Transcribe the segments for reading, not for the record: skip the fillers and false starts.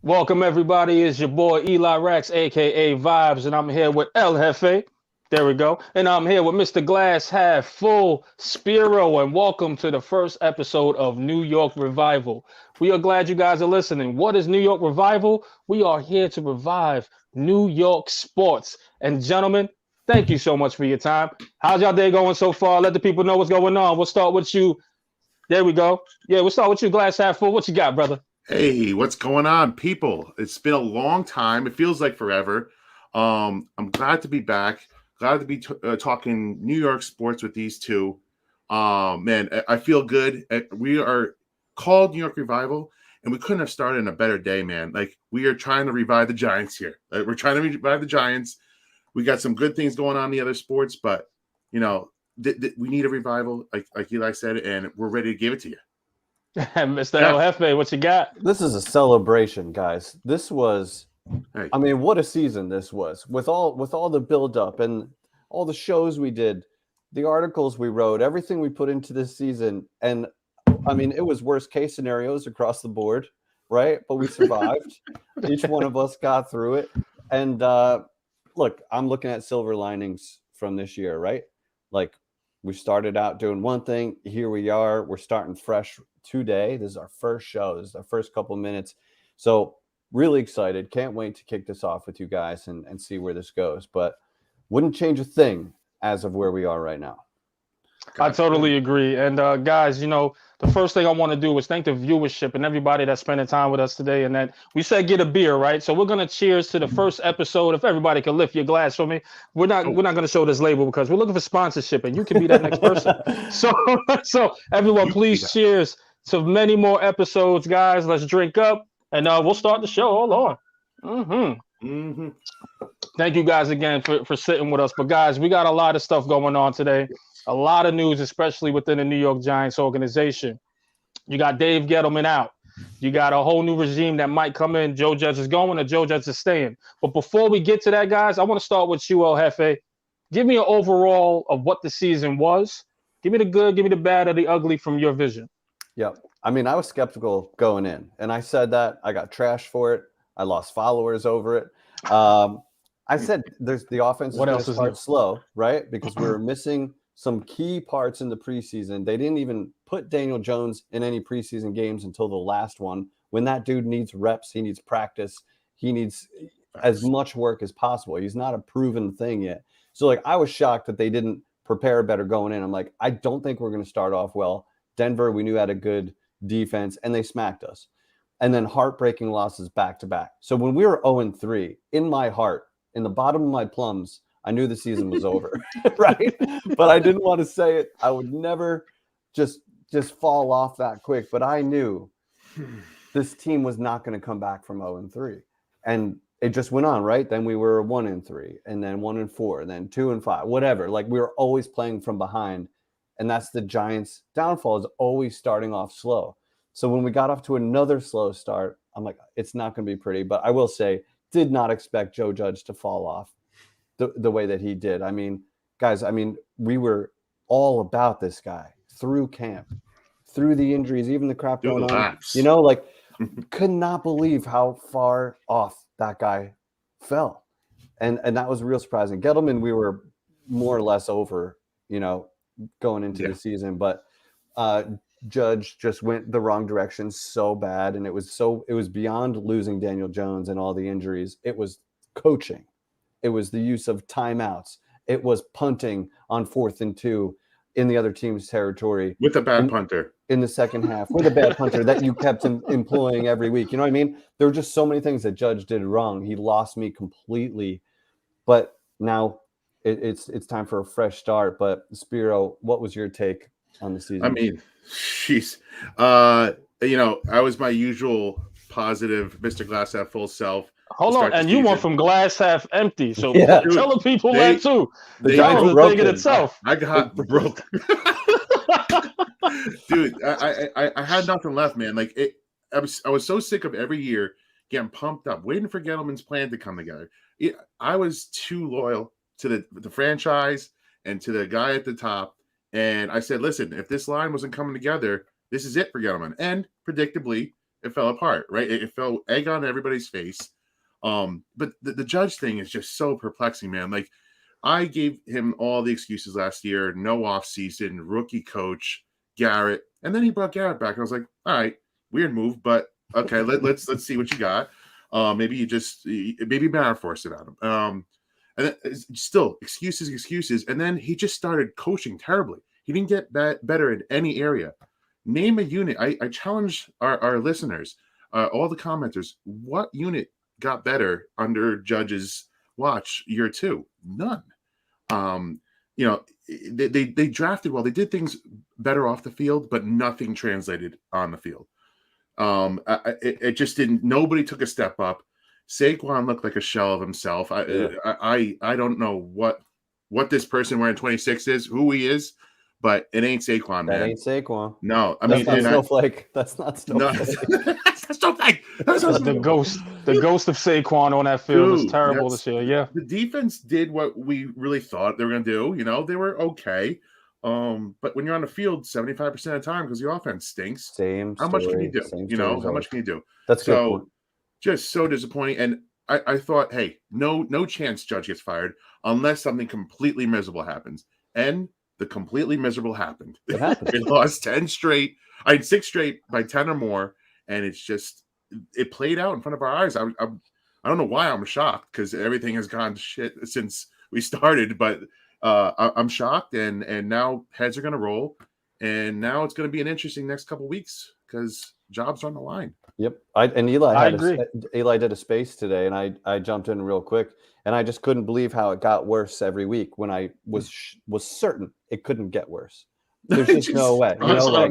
Welcome everybody. It's your boy Eli Rex, aka Vibes, and I'm here with El Jefe. There we go. And I'm here with Mr. Glass Half Full Spiro, and welcome to the first episode of New York Revival. We are glad you guys are listening. What is New York Revival? We are here to revive New York sports. And gentlemen, thank you so much for your time. How's y'all day going so far? Let the people know what's going on. We'll start with you. There we go. Yeah, we'll start with you, Glass Half Full. What you got, brother? Hey, what's going on, people? It's been a long time. It feels like forever. I'm glad to be back. Glad to be talking New York sports with these two. Man, I feel good. We are called New York Revival, and we couldn't have started in a better day, man. Like, we are trying to revive the Giants here. We're trying to revive the Giants. We got some good things going on in the other sports, but we need a revival, like Eli said, and we're ready to give it to you. Mr. El Jefe, what you got? This is a celebration, guys. This was, Hey. I mean, what a season this was with all the buildup and all the shows we did, the articles we wrote, everything we put into this season. And I mean, it was worst case scenarios across the board, right? But we survived. Each one of us got through it. And look, I'm looking at silver linings from this year, right? Like, we started out doing one thing. Here we are. We're starting fresh today. This is our first show. This is our first couple minutes. So really excited. Can't wait to kick this off with you guys and see where this goes. But wouldn't change a thing as of where we are right now. I totally agree. And guys, the first thing I want to do is thank the viewership and everybody that's spending time with us today. And that we said get a beer, right? So we're gonna cheers to the first episode. If everybody can lift your glass for me, we're not gonna show this label because we're looking for sponsorship, and you can be that next person. So everyone, please cheers to many more episodes, guys. Let's drink up, and we'll start the show. Hold on. Thank you guys again for sitting with us. But guys, we got a lot of stuff going on today. A lot of news, especially within the New York Giants organization. You got Dave Gettleman out. You got a whole new regime that might come in. Joe Judge is going or Joe Judge is staying. But before we get to that, guys, I want to start with you, El Jefe. Give me an overall of what the season was. Give me the good, give me the bad, or the ugly from your vision. Yeah. I mean, I was skeptical going in, and I said that. I got trashed for it. I lost followers over it. I said there's the offense is going to start slow, right? Because we were missing some key parts in the preseason. They didn't even put Daniel Jones in any preseason games until the last one. When that dude needs reps, he needs practice. He needs as much work as possible. He's not a proven thing yet. So, like, I was shocked that they didn't prepare better going in. I'm like, I don't think we're going to start off well. Denver, we knew had a good defense, and they smacked us. And then heartbreaking losses back to back. So when we were 0-3, in my heart, in the bottom of my plums, I knew the season was over, right? But I didn't want to say it. I would never just fall off that quick. But I knew this team was not going to come back from 0-3. And it just went on, right? Then we were 1-3, and then 1-4, and then 2-5, whatever. Like, we were always playing from behind. And that's the Giants' downfall, is always starting off slow. So when we got off to another slow start, I'm like, it's not going to be pretty. But I will say, did not expect Joe Judge to fall off the way that he did. I mean, guys, we were all about this guy through camp, through the injuries, even the crap going on. Could not believe how far off that guy fell. And that was real surprising. Gettleman, we were more or less over, going into the season. But Judge just went the wrong direction so bad. And it was beyond losing Daniel Jones and all the injuries. It was coaching. It was the use of timeouts. It was punting on 4th and 2 in the other team's territory. With a bad punter. In the second half. With a bad punter that you kept employing every week. You know what I mean? There were just so many things that Judge did wrong. He lost me completely. But now it's time for a fresh start. But Spiro, what was your take on the season? I mean, jeez. I was my usual positive Mr. Glass Half Full self. Hold on, and you went from glass half empty. So tell the people that too. The Giants broke thing in itself. I got broke. Dude, I had nothing left, man. Like, I was so sick of every year getting pumped up, waiting for Gettleman's plan to come together. I was too loyal to the franchise and to the guy at the top. And I said, listen, if this line wasn't coming together, this is it for Gettleman. And predictably, it fell apart, right? It fell egg on everybody's face. But the judge thing is just so perplexing, man. Like, I gave him all the excuses last year, no offseason, rookie coach, Garrett, and then he brought Garrett back. And I was like, all right, weird move, but okay, let's see what you got. Maybe Mara forced it on him. And then, still excuses, and then he just started coaching terribly. He didn't get better in any area. Name a unit. I challenge our listeners, all the commenters. What unit got better under Judge's watch year 2? None. They drafted well. They did things better off the field, but nothing translated on the field. It just didn't. Nobody took a step up. Saquon looked like a shell of himself. I don't know what this person wearing 26 is, who he is, but it ain't Saquon, man. That ain't Saquon. No, that's not Snowflake. That's not Snowflake. No, that's Snowflake. The ghost of Saquon on that field was terrible this year. Yeah, the defense did what we really thought they were going to do. They were okay. But when you're on the field 75% of the time because the offense stinks, how much can you do? How much can you do? That's so just so disappointing. And I thought, hey, no chance Judge gets fired unless something completely miserable happens. And the completely miserable happened. It happened. It lost 6 straight by 10 or more, and it played out in front of our eyes. I don't know why I'm shocked because everything has gone to shit since we started, but I'm shocked, and now heads are going to roll, and now it's going to be an interesting next couple of weeks because jobs are on the line. Yep. Eli did a space today, and I jumped in real quick, and I just couldn't believe how it got worse every week when I was certain it couldn't get worse. There's just no way.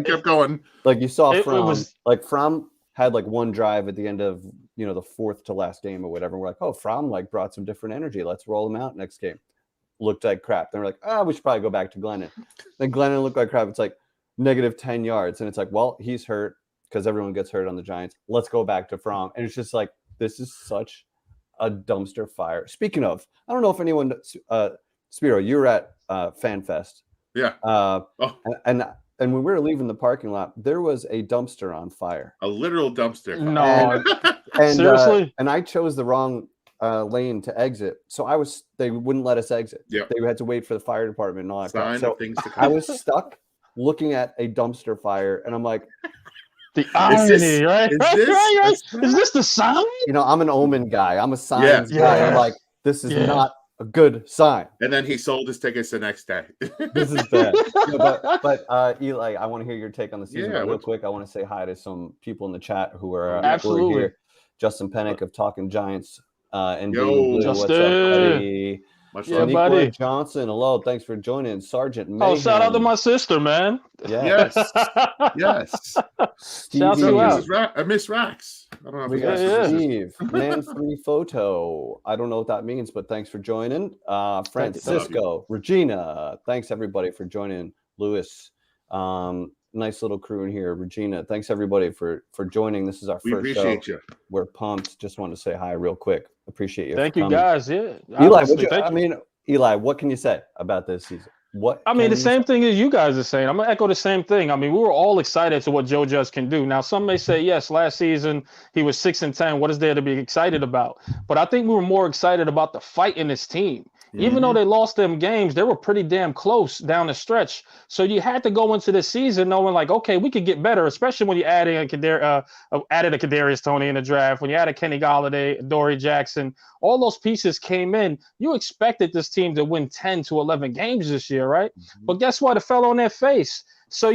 Kept going. Like you saw Fromm had like one drive at the end of the 4th to last game or whatever. We're like, oh, Fromm brought some different energy. Let's roll him out next game. Looked like crap. Then we're like, we should probably go back to Glennon. Then Glennon looked like crap. It's like negative 10 yards. And it's like, well, he's hurt because everyone gets hurt on the Giants. Let's go back to Fromm. And it's just like, this is such a dumpster fire. Speaking of, I don't know if anyone, Spiro, you were at FanFest. Yeah. And when we were leaving the parking lot, there was a dumpster on fire. A literal dumpster. No. And, seriously? And I chose the wrong lane to exit. So they wouldn't let us exit. Yep. They had to wait for the fire department and all that stuff. So things to come. I was stuck looking at a dumpster fire, and I'm like, the irony, right? Is this the sign? I'm an omen guy. I'm a signs guy. I'm like, this is not a good sign. And then he sold his tickets the next day. This is bad. But Eli, I want to hear your take on the season. But real quick, I want to say hi to some people in the chat who are here. Justin Pennick of Talking Giants. And Blue, what's up, buddy? Much love, buddy. Johnson, hello. Thanks for joining. Sergeant Mayhem. Oh, shout out to my sister, man. Yes. Shout you out. Miss Rax. I don't know if we got Steve. Man-free photo. I don't know what that means, but thanks for joining. Francisco, Regina. Thanks, everybody, for joining. Lewis. Nice little crew in here. Regina, thanks, everybody, for joining. This is our first show. We appreciate you. We're pumped. Just wanted to say hi real quick. Appreciate you. Thank you, guys. Yeah. Eli, what can you say about this season? The same thing as you guys are saying. I'm going to echo the same thing. We were all excited to what Joe Judge can do. Now, some may say, yes, last season he was 6-10. What is there to be excited about? But I think we were more excited about the fight in this team. Even though they lost them games, they were pretty damn close down the stretch. So you had to go into this season knowing, like, okay, we could get better, especially when you added a Kadarius Toney in the draft, when you added Kenny Golladay, Dory Jackson. All those pieces came in. You expected this team to win 10 to 11 games this year, right? But guess what? It fell on their face. So,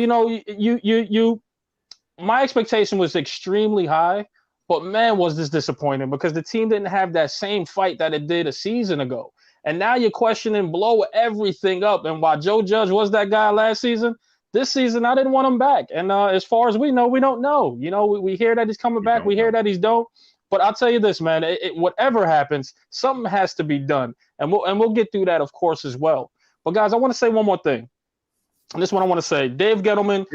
my expectation was extremely high, but man, was this disappointing because the team didn't have that same fight that it did a season ago. And now you're questioning, blow everything up. And while Joe Judge was that guy last season, this season I didn't want him back. And as far as we know, we don't know. We hear that he's coming back. We hear that he's don't. But I'll tell you this, man, whatever happens, something has to be done. And we'll get through that, of course, as well. But, guys, I want to say one more thing. And this one I want to say. Dave Gettleman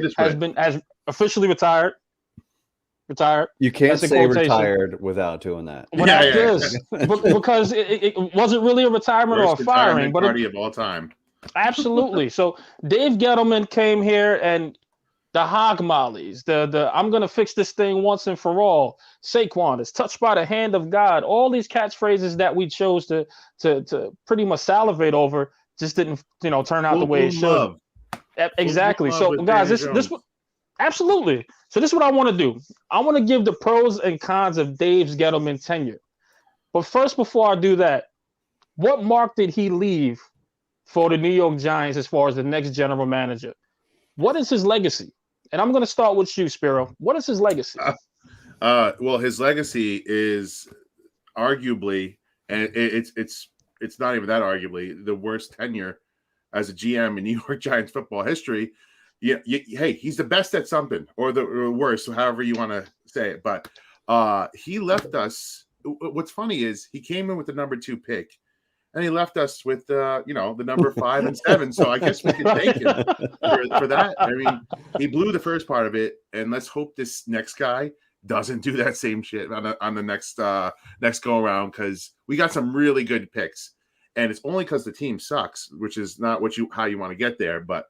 has officially retired. You can't say retired without doing that. Because it wasn't really a retirement or a firing. Party of all time. Absolutely. So Dave Gettleman came here and the hog mollies, the I'm gonna fix this thing once and for all. Saquon is touched by the hand of God. All these catchphrases that we chose to pretty much salivate over just didn't turn out the Full way it bloom should. love. Exactly. Full So bloom love with guys, Daniel this Jones. absolutely. So this is what I want to do. I want to give the pros and cons of Dave's Gettleman tenure. But first, before I do that, what mark did he leave for the New York Giants as far as the next general manager? What is his legacy? And I'm going to start with you, Spiro. What is his legacy? Well, his legacy is arguably, and it's not even that arguably, the worst tenure as a GM in New York Giants football history. Yeah, hey, he's the best at something, or the worst, however you want to say it. But he left us. What's funny is he came in with the number 2 pick, and he left us with the number 5 and 7. So I guess we could thank him for that. I mean, he blew the first part of it, and let's hope this next guy doesn't do that same shit on the next go around, because we got some really good picks, and it's only because the team sucks, which is not how you want to get there. But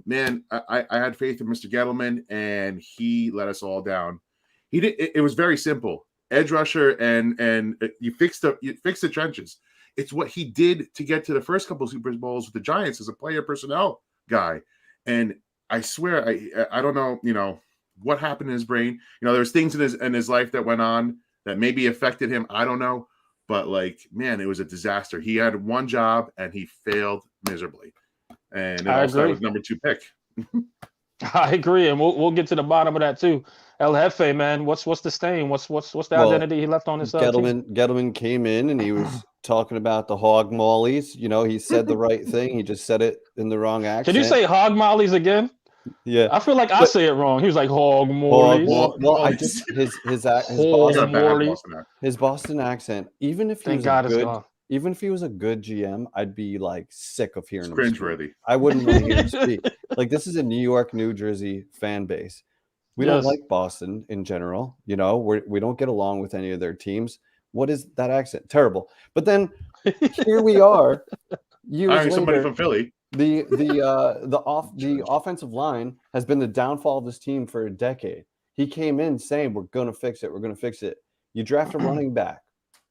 man, I had faith in Mr. Gettleman, and he let us all down. He did. It was very simple. Edge rusher, and you fix the trenches. It's what he did to get to the first couple of Super Bowls with the Giants as a player personnel guy. And I swear, I don't know, what happened in his brain. There's things in his life that went on that maybe affected him. I don't know. But man, it was a disaster. He had one job and he failed miserably. And it all started with number 2 pick. I agree, and we'll get to the bottom of that too. El Jefe, man, what's the stain? What's the identity he left on his team? Gettleman came in and he was talking about the hog mollies. He said the right thing. He just said it in the wrong accent. Can you say hog mollies again? Yeah, I feel like I say it wrong. He was like hog mollies. Well, I just his Boston accent. Even if he was a good GM, I'd be like sick of hearing him. Cringeworthy. I wouldn't want to hear him speak. Like, this is a New York, New Jersey fan base. We don't like Boston in general. We don't get along with any of their teams. What is that accent? Terrible. But then here we are, years later. Somebody from Philly. The offensive line has been the downfall of this team for a decade. He came in saying, "We're going to fix it. We're going to fix it." You draft a running back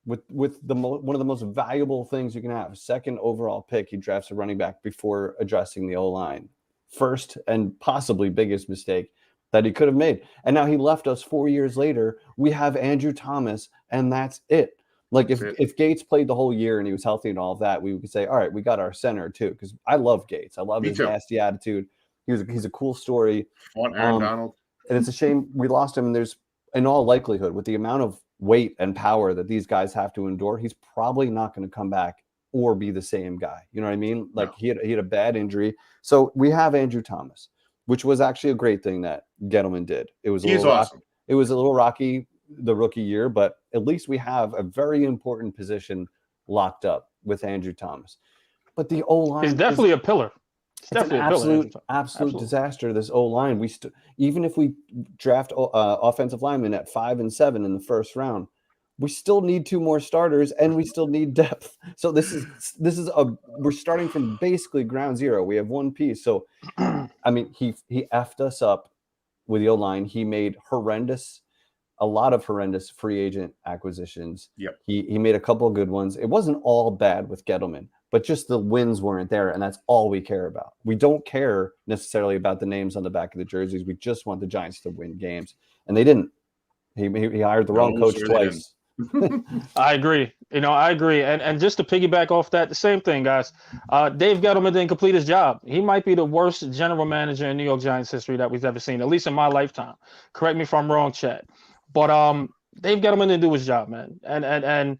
with one of the most valuable things you can have, second overall pick. He drafts a running back before addressing the O-line. First and possibly biggest mistake that he could have made. And now he left us 4 years later. We have Andrew Thomas, and that's it. Like, if Gates played the whole year and he was healthy and all of that, we could say, all right, we got our center too. Because I love Gates. I love his nasty attitude. He's a cool story. Aaron Donald. And it's a shame we lost him. And there's, in all likelihood, with the amount of weight and power that these guys have to endure, he's probably not going to come back or be the same guy. You know what I mean? Like, he had a bad injury. So we have Andrew Thomas, which was actually a great thing that Gettleman did. It was awesome. It was a little rocky the rookie year, but at least we have a very important position locked up with Andrew Thomas. But the O-line is definitely a pillar. It's an absolute disaster. This O-line. Even if we draft offensive linemen at 5 and 7 in the first round, we still need 2 more starters, and we still need depth. So we're starting from basically ground zero. We have one piece. So, I mean, he effed us up with the O-line. He made a lot of horrendous free agent acquisitions. Yep. He made a couple of good ones. It wasn't all bad with Gettleman, but just the wins weren't there, and that's all we care about. We don't care necessarily about the names on the back of the jerseys. We just want the Giants to win games, and they didn't. He hired the wrong coach twice. I agree. I agree. And just to piggyback off that, the same thing, guys. Dave Gettleman didn't complete his job. He might be the worst general manager in New York Giants history that we've ever seen, at least in my lifetime. Correct me if I'm wrong, Chad. But Dave Gettleman didn't do his job, man. And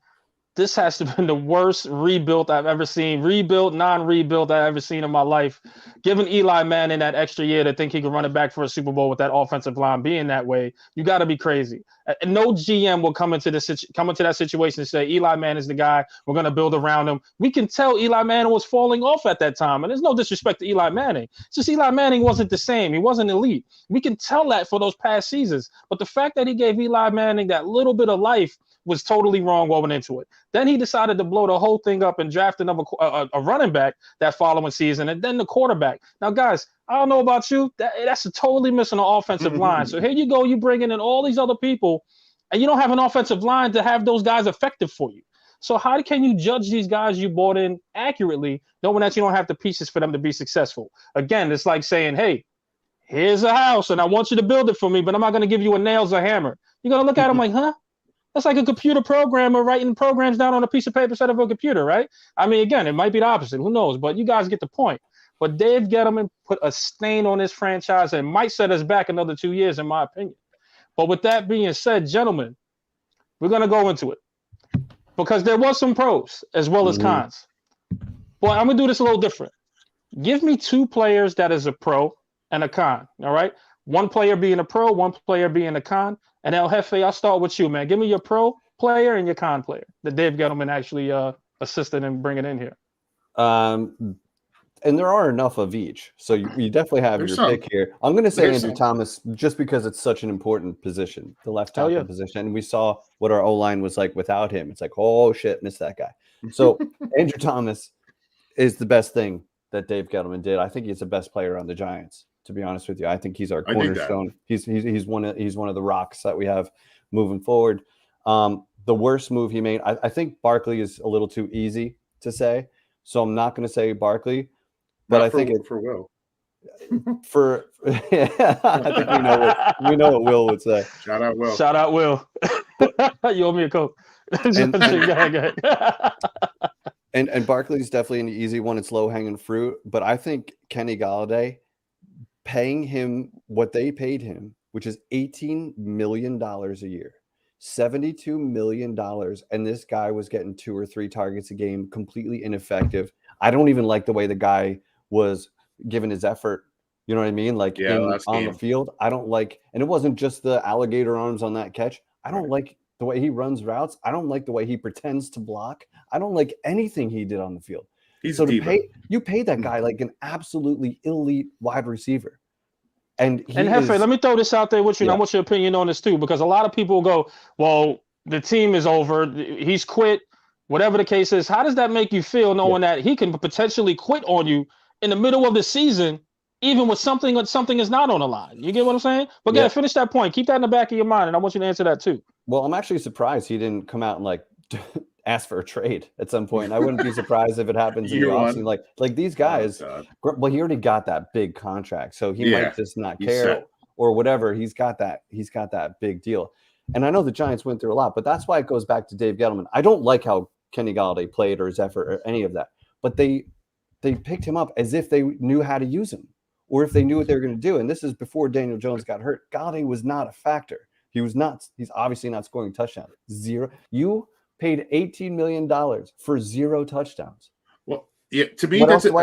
this has to be the worst rebuild I've ever seen. Rebuild, non-rebuild I've ever seen in my life. Giving Eli Manning that extra year to think he could run it back for a Super Bowl with that offensive line being that way, you got to be crazy. And no GM will come into that situation and say, Eli Manning is the guy, we're going to build around him. We can tell Eli Manning was falling off at that time. And there's no disrespect to Eli Manning. It's just Eli Manning wasn't the same. He wasn't elite. We can tell that for those past seasons. But the fact that he gave Eli Manning that little bit of life was totally wrong going into it. Then he decided to blow the whole thing up and draft another a running back that following season, and then the quarterback. Now, guys, I don't know about you. That's a totally missing an offensive line. So here you go. You bringing in all these other people, and you don't have an offensive line to have those guys effective for you. So how can you judge these guys you bought in accurately, knowing that you don't have the pieces for them to be successful? Again, it's like saying, hey, here's a house, and I want you to build it for me, but I'm not going to give you a nails or hammer. You're going to look at them like, huh? That's like a computer programmer writing programs down on a piece of paper instead of a computer, right? I mean, again, it might be the opposite. Who knows? But you guys get the point. But Dave Gettleman put a stain on this franchise and might set us back another 2 years, in my opinion. But with that being said, gentlemen, we're going to go into it because there was some pros as well as cons. But I'm going to do this a little different. Give me 2 players that is a pro and a con, all right? One player being a pro, one player being a con. And El Jefe, I'll start with you, man. Give me your pro player and your con player that Dave Gettleman actually assisted in bringing in here. And there are enough of each. So you definitely have your pick here. I'm going to say Andrew Thomas just because it's such an important position, the left tackle position. And we saw what our O-line was like without him. It's like, oh, shit, miss that guy. So Andrew Thomas is the best thing that Dave Gettleman did. I think he's the best player on the Giants, to be honest with you. I think he's our cornerstone. He's one of the rocks that we have moving forward. The worst move he made, I think Barkley is a little too easy to say. So I'm not going to say Barkley. But I think for Will. Yeah, I think we know what Will would say. Shout out Will. Shout out Will. You owe me a Coke. And Barkley's definitely an easy one. It's low hanging fruit. But I think Kenny Golladay, paying him what they paid him, which is $18 million a year, $72 million, and this guy was getting 2 or 3 targets a game, completely ineffective. I don't even like the way the guy was given his effort. You know what I mean? Like on the field. I don't like, and it wasn't just the alligator arms on that catch. I don't like the way he runs routes. I don't like the way he pretends to block. I don't like anything he did on the field. You paid that guy like an absolutely elite wide receiver. And Jefe, let me throw this out there with you. And I want your opinion on this too, because a lot of people go, well, the team is over. He's quit. Whatever the case is, how does that make you feel knowing that he can potentially quit on you in the middle of the season, even with something is not on the line? You get what I'm saying? But yeah, finish that point. Keep that in the back of your mind, and I want you to answer that too. Well, I'm actually surprised he didn't come out and like ask for a trade at some point. I wouldn't be surprised if it happens in the offseason. Like these guys, well, he already got that big contract, so he might just not care or whatever. He's got that big deal. And I know the Giants went through a lot, but that's why it goes back to Dave Gettleman. I don't like how Kenny Golladay played or his effort or any of that, but they picked him up as if they knew how to use him or if they knew what they were going to do. And this is before Daniel Jones got hurt. Golladay was not a factor. He's obviously not scoring touchdowns. 0. You paid $18 million for 0 touchdowns. Well, yeah, to me, what else do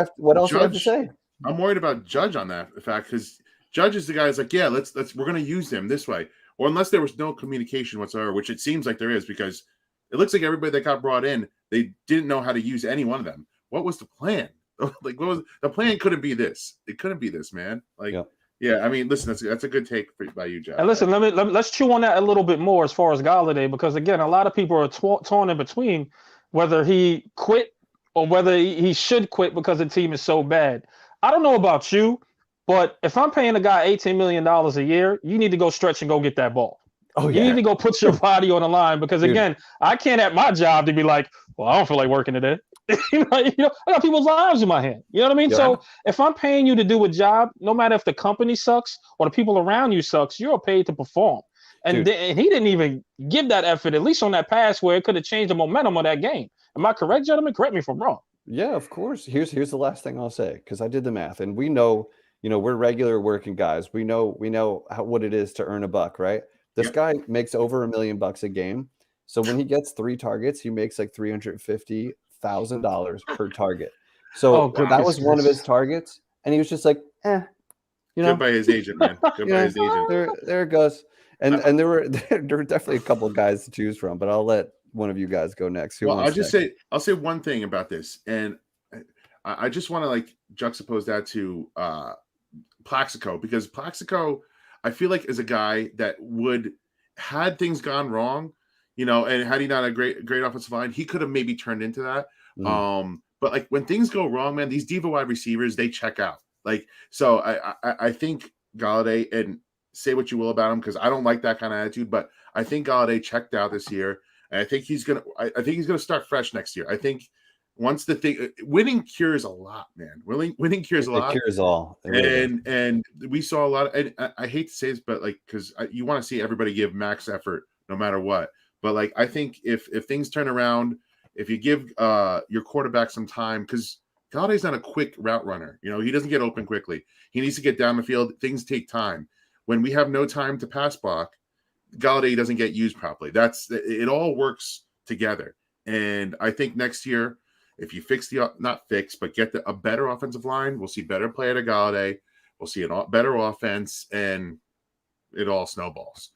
I have to say? I'm worried about Judge on that fact, because Judge is the guy who's like, yeah, we're going to use him this way. Or unless there was no communication whatsoever, which it seems like there is, because it looks like everybody that got brought in, they didn't know how to use any one of them. What was the plan? Like, what was the plan? Couldn't be this. It couldn't be this, man. Like, yeah. I mean, listen, that's a good take by you, Josh. And listen, let's chew on that a little bit more as far as Golladay, because again, a lot of people are torn in between whether he quit or whether he should quit because the team is so bad. I don't know about you, but if I'm paying a guy $18 million a year, you need to go stretch and go get that ball. Oh, yeah. You need to go put your body on the line because, again, I can't at my job to be like, well, I don't feel like working today. I got people's lives in my hand. You know what I mean? Yeah. So if I'm paying you to do a job, no matter if the company sucks or the people around you sucks, you're paid to perform. And he didn't even give that effort, at least on that pass where it could have changed the momentum of that game. Am I correct, gentlemen? Correct me if I'm wrong. Yeah, of course. Here's the last thing I'll say, because I did the math, and we know, we're regular working guys. We know what it is to earn a buck, right? This guy makes over $1 million a game. So when he gets 3 targets, he makes like $350,000 per target. So that was one of his targets. And he was just like, Good by his agent, man. Good by his agent. There it goes. And there were definitely a couple of guys to choose from, but I'll let one of you guys go next. I'll say one thing about this. And I just want to like juxtapose that to Plaxico, because Plaxico, I feel like, is a guy that had things gone wrong, and had he not a great offensive line, he could have maybe turned into that. But like when things go wrong, man, these diva wide receivers, they check out. Like, so I think Galladay, and say what you will about him, because I don't like that kind of attitude, but I think Galladay checked out this year, and I think he's gonna start fresh next year. I think once the thing, winning cures a lot, man. Winning cures a lot. It cures all. And we saw a lot of, and I hate to say this, but like, because you want to see everybody give max effort no matter what. But like, I think if things turn around, if you give your quarterback some time, because Galladay's not a quick route runner. He doesn't get open quickly. He needs to get down the field. Things take time. When we have no time to pass block, Galladay doesn't get used properly. It all works together. And I think next year, if you get a better offensive line, we'll see better play at a Galladay. We'll see a better offense, and it all snowballs.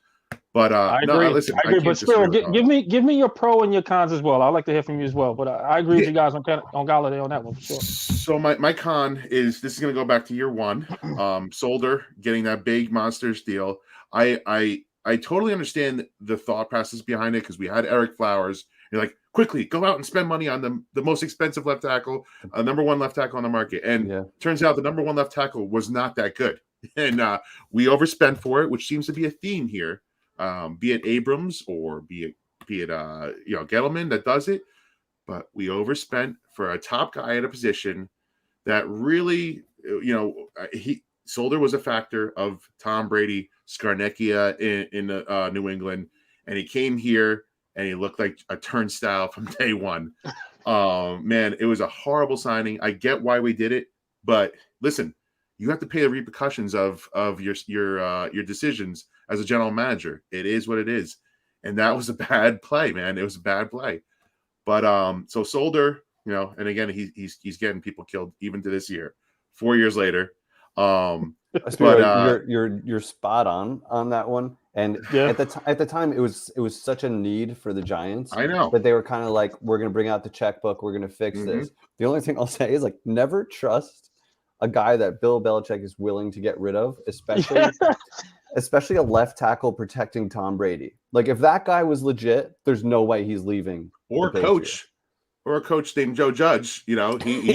But I agree. I agree. But still, give me your pro and your cons as well. I'd like to hear from you as well. But I agree with you guys on Galladay on that one for sure. So my con is, this is going to go back to year one. Solder getting that big monsters deal. I totally understand the thought process behind it, because we had Eric Flowers. You're like, quickly go out and spend money on the most expensive left tackle, number one left tackle on the market. And turns out the number one left tackle was not that good. And we overspent for it, which seems to be a theme here. Be it Abrams or be it Gettleman that does it, but we overspent for a top guy at a position that really, Solder was a factor of Tom Brady, Scarnecchia in New England, and he came here and he looked like a turnstile from day one. Man, it was a horrible signing. I get why we did it, but listen, you have to pay the repercussions of your decisions as a general manager. It is what it is. And that was a bad play, man. It was a bad play. But so Solder, and again, he's getting people killed even to this year, 4 years later. But you're spot on that one. And at the time, it was such a need for the Giants. I know that they were kind of like, we're going to bring out the checkbook, we're going to fix this. The only thing I'll say is, like, never trust a guy that Bill Belichick is willing to get rid of, especially a left tackle protecting Tom Brady. Like, if that guy was legit, there's no way he's leaving. Or a coach named Joe Judge. He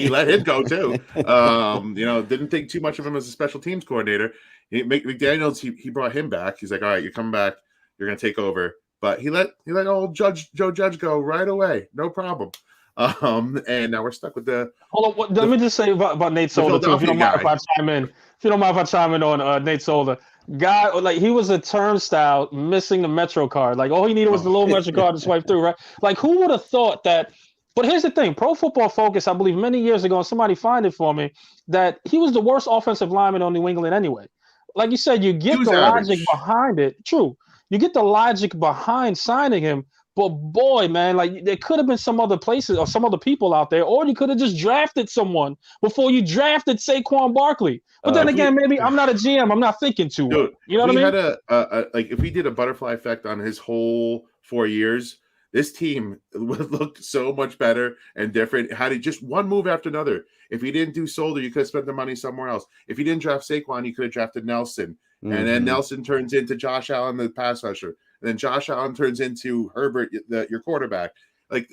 let him go too. Didn't think too much of him as a special teams coordinator. McDaniels, he brought him back. He's like, all right, you're coming back. You're going to take over. But he let old Joe Judge go right away. No problem. And now we're stuck with the. Hold on. Let me just say about Nate Solder too. If you don't mind if I chime in. If you don't mind if I chime in on Nate Solder. Guy, like, he was a turnstile missing the Metro card. Like, all he needed was the little Metro card to swipe through, right? Like, who would have thought that? But here's the thing. Pro Football Focus, I believe many years ago, and somebody find it for me, that he was the worst offensive lineman on New England anyway. Like you said, you get the logic behind it. True. You get the logic behind signing him. But boy, man, like, there could have been some other places or some other people out there, or you could have just drafted someone before you drafted Saquon Barkley. But then again, maybe I'm not a GM. I'm not thinking too well. You know what I mean? We had like, if we did a butterfly effect on his whole 4 years, this team would look so much better and different. Had it just one move after another. If he didn't do Solder, you could have spent the money somewhere else. If you didn't draft Saquon, you could have drafted Nelson. And then Nelson turns into Josh Allen, the pass rusher. And then Josh Allen turns into Herbert, your quarterback. Like,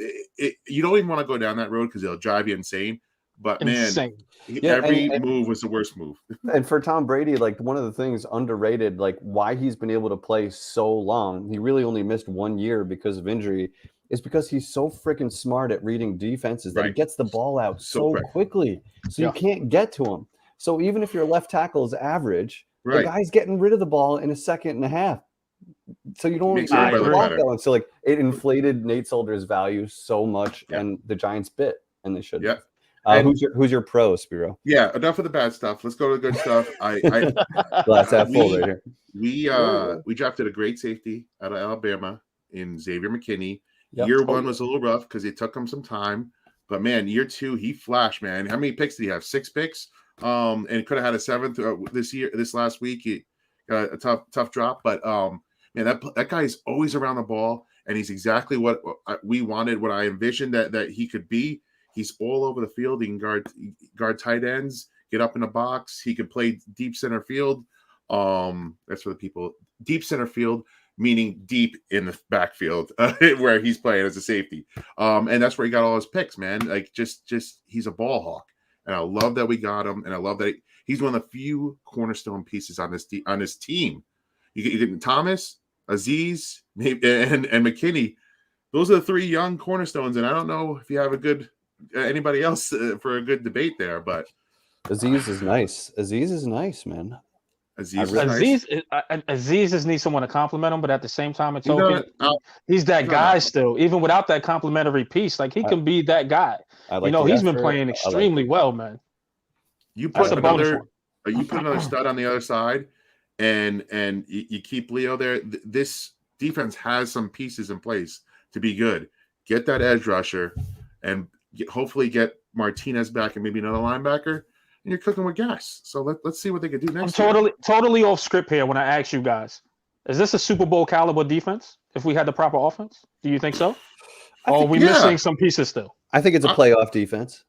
you don't even want to go down that road because it'll drive you insane. But man, every move was the worst move. And for Tom Brady, like, one of the things underrated, like, why he's been able to play so long, he really only missed 1 year because of injury, is because he's so freaking smart at reading defenses that he gets the ball out so quickly. So you can't get to him. So even if your left tackle is average, the guy's getting rid of the ball in a second and a half. So you don't get the ball going. So, like, it inflated Nate Solder's value so much, and the Giants bit, and they should. Yeah. Who's your pro, Spiro? Yeah, enough of the bad stuff. Let's go to the good stuff. Glass half full right here. We drafted a great safety out of Alabama in Xavier McKinney. Year one was a little rough because it took him some time, but man, year two he flashed, man. How many picks did he have? 6 picks. And could have had a 7th this last week. He got a tough drop, but man, that guy is always around the ball, and he's exactly what we wanted, what I envisioned that he could be. He's all over the field. He can guard tight ends, get up in the box. He could play deep center field. That's for the people. Deep center field, meaning deep in the backfield where he's playing as a safety. And that's where he got all his picks, man. Like just he's a ball hawk. And I love that we got him. And I love that he's one of the few cornerstone pieces on this team. You get Thomas, Aziz, and McKinney. Those are the 3 young cornerstones. And I don't know if you have a good anybody else for a good debate there, but Aziz is nice. Aziz is nice, man. Aziz just needs someone to compliment him, but at the same time, he's that guy still. Even without that complimentary piece, like he can be that guy. He's been playing extremely well, man. You put another stud on the other side, and you keep Leo there. This defense has some pieces in place to be good. Get that edge rusher, and hopefully get Martinez back and maybe another linebacker. And you're cooking with gas. So let's see what they can do next. I'm totally off script here when I ask you guys. Is this a Super Bowl caliber defense if we had the proper offense? Do you think so? Or are we missing some pieces still? I think it's a playoff defense.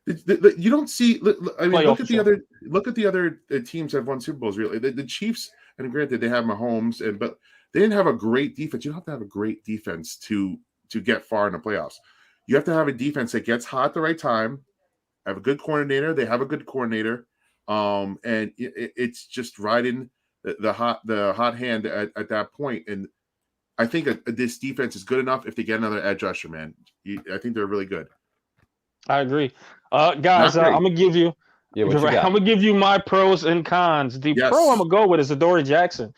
You don't see. I mean, look at the other teams that have won Super Bowls. Really, the Chiefs. And granted, they have Mahomes, but they didn't have a great defense. You don't have to have a great defense to get far in the playoffs. You have to have a defense that gets hot at the right time. Have a good coordinator. They have a good coordinator, and it's just riding the hot hand at that point. And I think this defense is good enough if they get another edge rusher, man. I think they're really good. I agree, guys. I'm gonna give you. Yeah, what you got? I'm gonna give you my pros and cons. The pro I'm gonna go with is Adoree Jackson.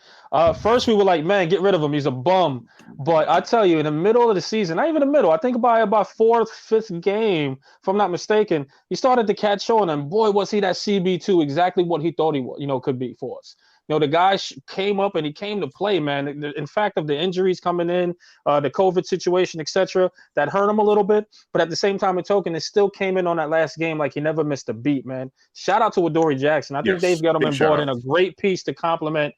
First, we were like, man, get rid of him. He's a bum. But I tell you, in the middle of the season, not even the middle, I think by about 4th, 5th game, if I'm not mistaken, he started to catch on, and boy, was he that CB2, exactly what he thought he could be for us. The guy came up and he came to play, man. In fact, of the injuries coming in, the COVID situation, etc., that hurt him a little bit. But at the same time, it still came in on that last game like he never missed a beat, man. Shout out to Adoree Jackson. I think Dave Gettleman brought in a great piece to complement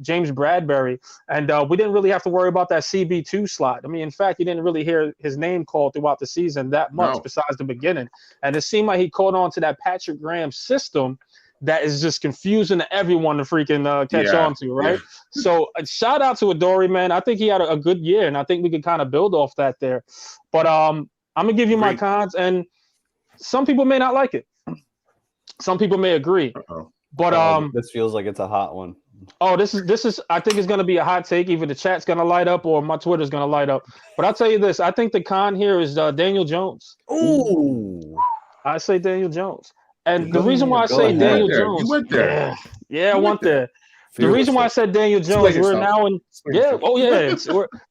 James Bradbury, and we didn't really have to worry about that CB2 slot. I mean, in fact, you didn't really hear his name called throughout the season that much, besides the beginning. And it seemed like he caught on to that Patrick Graham system that is just confusing to everyone to freaking catch on to, right? Yeah. So shout out to Adoree, man. I think he had a good year, and I think we could kind of build off that there. But I'm gonna give you my cons, and some people may not like it. Some people may agree. But this feels like it's a hot one. Oh, this is. I think it's gonna be a hot take. Either the chat's gonna light up or my Twitter's gonna light up. But I'll tell you this: I think the con here is Daniel Jones. Ooh, I say Daniel Jones. And the reason why I say Daniel Jones, you went there. I went there. The reason why I said Daniel Jones, we're now in,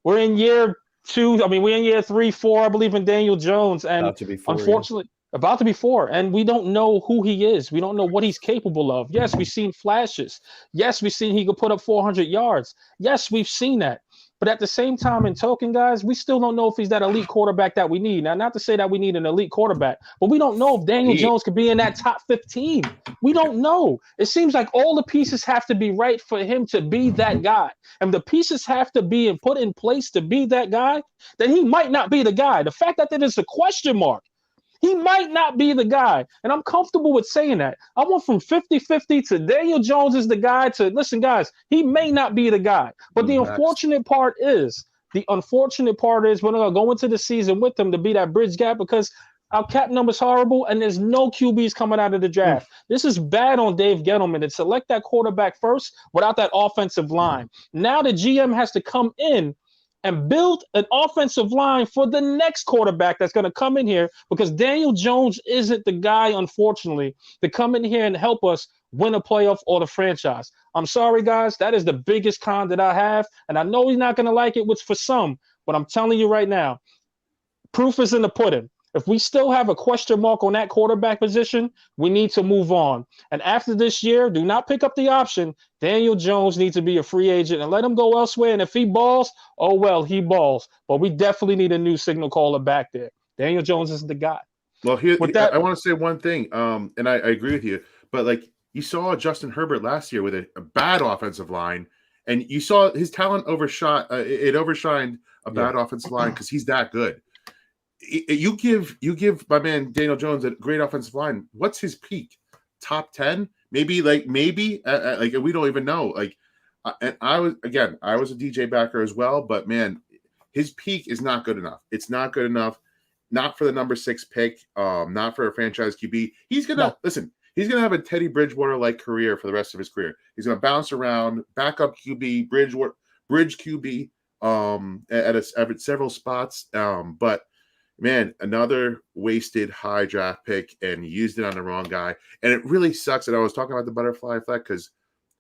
we're in year 2. I mean, we're in year 3, 4, I believe, in Daniel Jones, and unfortunately, about to be 4, and we don't know who he is. We don't know what he's capable of. Yes, we've seen flashes. Yes, we've seen he could put up 400 yards. Yes, we've seen that. But at the same time, in token, guys, we still don't know if he's that elite quarterback that we need. Now, not to say that we need an elite quarterback, but we don't know if Daniel Jones could be in that top 15. We don't know. It seems like all the pieces have to be right for him to be that guy. And the pieces have to be put in place to be that guy, then he might not be the guy. The fact that there is a question mark, he might not be the guy. And I'm comfortable with saying that. I went from 50-50 to Daniel Jones is the guy to, listen, guys, he may not be the guy. But the unfortunate part is we're going to go into the season with him to be that bridge gap because our cap number's horrible and there's no QBs coming out of the draft. This is bad on Dave Gettleman to select that quarterback first without that offensive line. Now the GM has to come in and build an offensive line for the next quarterback that's going to come in here because Daniel Jones isn't the guy, unfortunately, to come in here and help us win a playoff or the franchise. I'm sorry, guys. That is the biggest con that I have, and I know he's not going to like it, which for some, but I'm telling you right now, proof is in the pudding. If we still have a question mark on that quarterback position, we need to move on. And after this year, do not pick up the option. Daniel Jones needs to be a free agent and let him go elsewhere. And if he balls, oh, well, he balls. But we definitely need a new signal caller back there. Daniel Jones is the guy. Well, I want to say one thing, and I agree with you. But, like, you saw Justin Herbert last year with a bad offensive line, and you saw his talent overshined a bad offensive line because he's that good. You give my man Daniel Jones a great offensive line. What's his peak? Top 10? Maybe we don't even know. Like, And I was a DJ backer as well, but man, his peak is not good enough. It's not good enough. Not for the number 6 pick. Not for a franchise QB. He's gonna listen. He's gonna have a Teddy Bridgewater like career for the rest of his career. He's gonna bounce around, backup QB, bridge QB, at several spots. But man, another wasted high draft pick, and used it on the wrong guy. And it really sucks. And I was talking about the butterfly effect because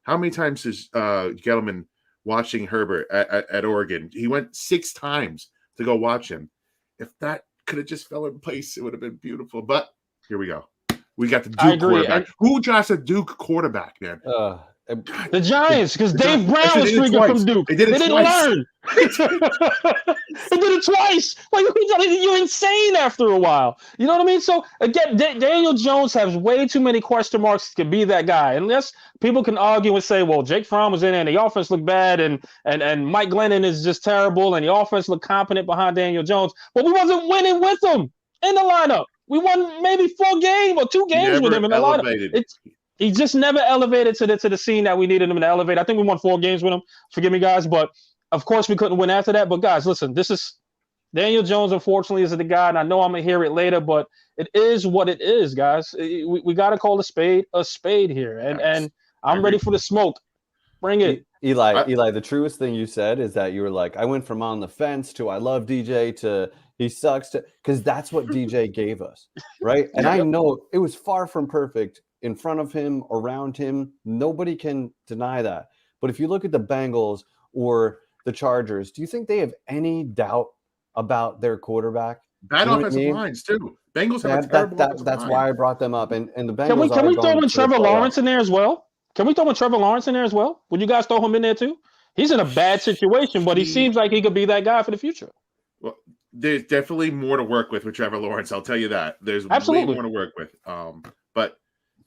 how many times is Gettleman watching Herbert at Oregon? He went 6 times to go watch him. If that could have just fell in place, it would have been beautiful. But here we go. We got the Duke quarterback. Who drafts a Duke quarterback, man? The Giants, because Dave Brown was freaking from Duke. They didn't learn. They did it twice. Like, you're insane after a while. You know what I mean? So, again, Daniel Jones has way too many question marks to be that guy. Unless people can argue and say, well, Jake Fromm was in there and the offense looked bad, and Mike Glennon is just terrible, and the offense looked competent behind Daniel Jones. But we wasn't winning with him in the lineup. We won maybe 4 games or 2 games with him in the lineup. He just never elevated to the scene that we needed him to elevate. I think we won 4 games with him. Forgive me, guys. But, of course, we couldn't win after that. But, guys, listen, this is Daniel Jones, unfortunately, is the guy. And I know I'm going to hear it later, but it is what it is, guys. We got to call a spade here. And I'm ready for the smoke. Bring it. Eli, the truest thing you said is that you were like, I went from on the fence to I love DJ to he sucks to, because that's what DJ gave us, right? And I know it was far from perfect in front of him, around him. Nobody can deny that. But if you look at the Bengals or the Chargers, do you think they have any doubt about their quarterback? Bad offensive lines, too. Bengals have a terrible offensive line. That's why I brought them up. And the Bengals Can we throw in Trevor Lawrence in there as well? Can we throw in Trevor Lawrence in there as well? Would you guys throw him in there too? He's in a bad situation, but he seems like he could be that guy for the future. Well, there's definitely more to work with Trevor Lawrence. I'll tell you that. There's way more to work with. But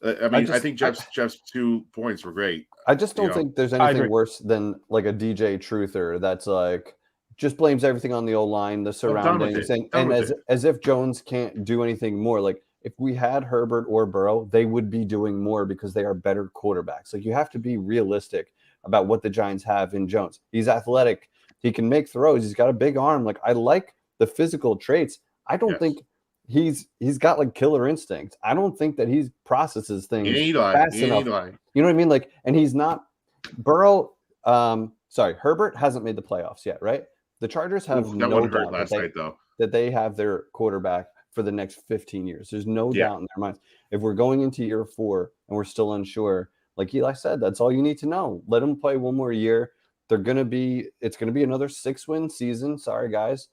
I think Jeff's 2 points were great. I just don't think there's anything worse than like a DJ truther that's like just blames everything on the O-line, the surroundings, and as if Jones can't do anything more. Like if we had Herbert or Burrow, they would be doing more because they are better quarterbacks. Like you have to be realistic about what the Giants have in Jones. He's athletic. He can make throws. He's got a big arm. Like I like the physical traits. I don't think he's got like killer instincts. I don't think that he processes things fast enough. You know what I mean? Like, and he's not Burrow. Herbert hasn't made the playoffs yet, right? The Chargers have no doubt that they have their quarterback for the next 15 years. There's no doubt in their minds. If we're going into year 4 and we're still unsure, like Eli said, that's all you need to know. Let them play one more year. It's going to be another 6-win season. Sorry, guys.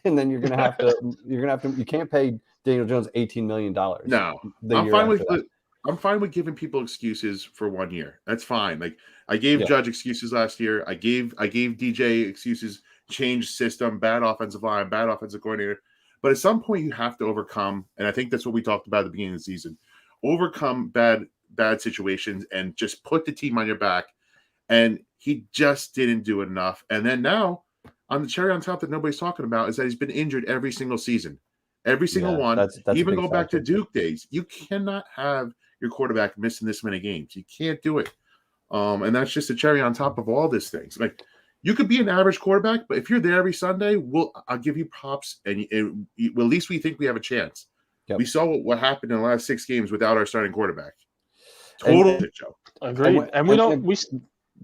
And then you're going to have to, you can't pay Daniel Jones $18 million. No, I'm fine with giving people excuses for 1 year. That's fine. Like I gave Judge excuses last year. I gave DJ excuses, change system, bad offensive line, bad offensive coordinator. But at some point you have to overcome, and I think that's what we talked about at the beginning of the season, overcome bad situations and just put the team on your back. And he just didn't do enough. And then now, on the cherry on top that nobody's talking about is that he's been injured every single season. Every single one. That's even go back to Duke days. You cannot have your quarterback missing this many games. You can't do it. And that's just a cherry on top of all these things. Like you could be an average quarterback, but if you're there every Sunday, I'll give you props, and at least we think we have a chance. Yep. We saw what happened in the last 6 games without our starting quarterback. Total shit show. Agreed.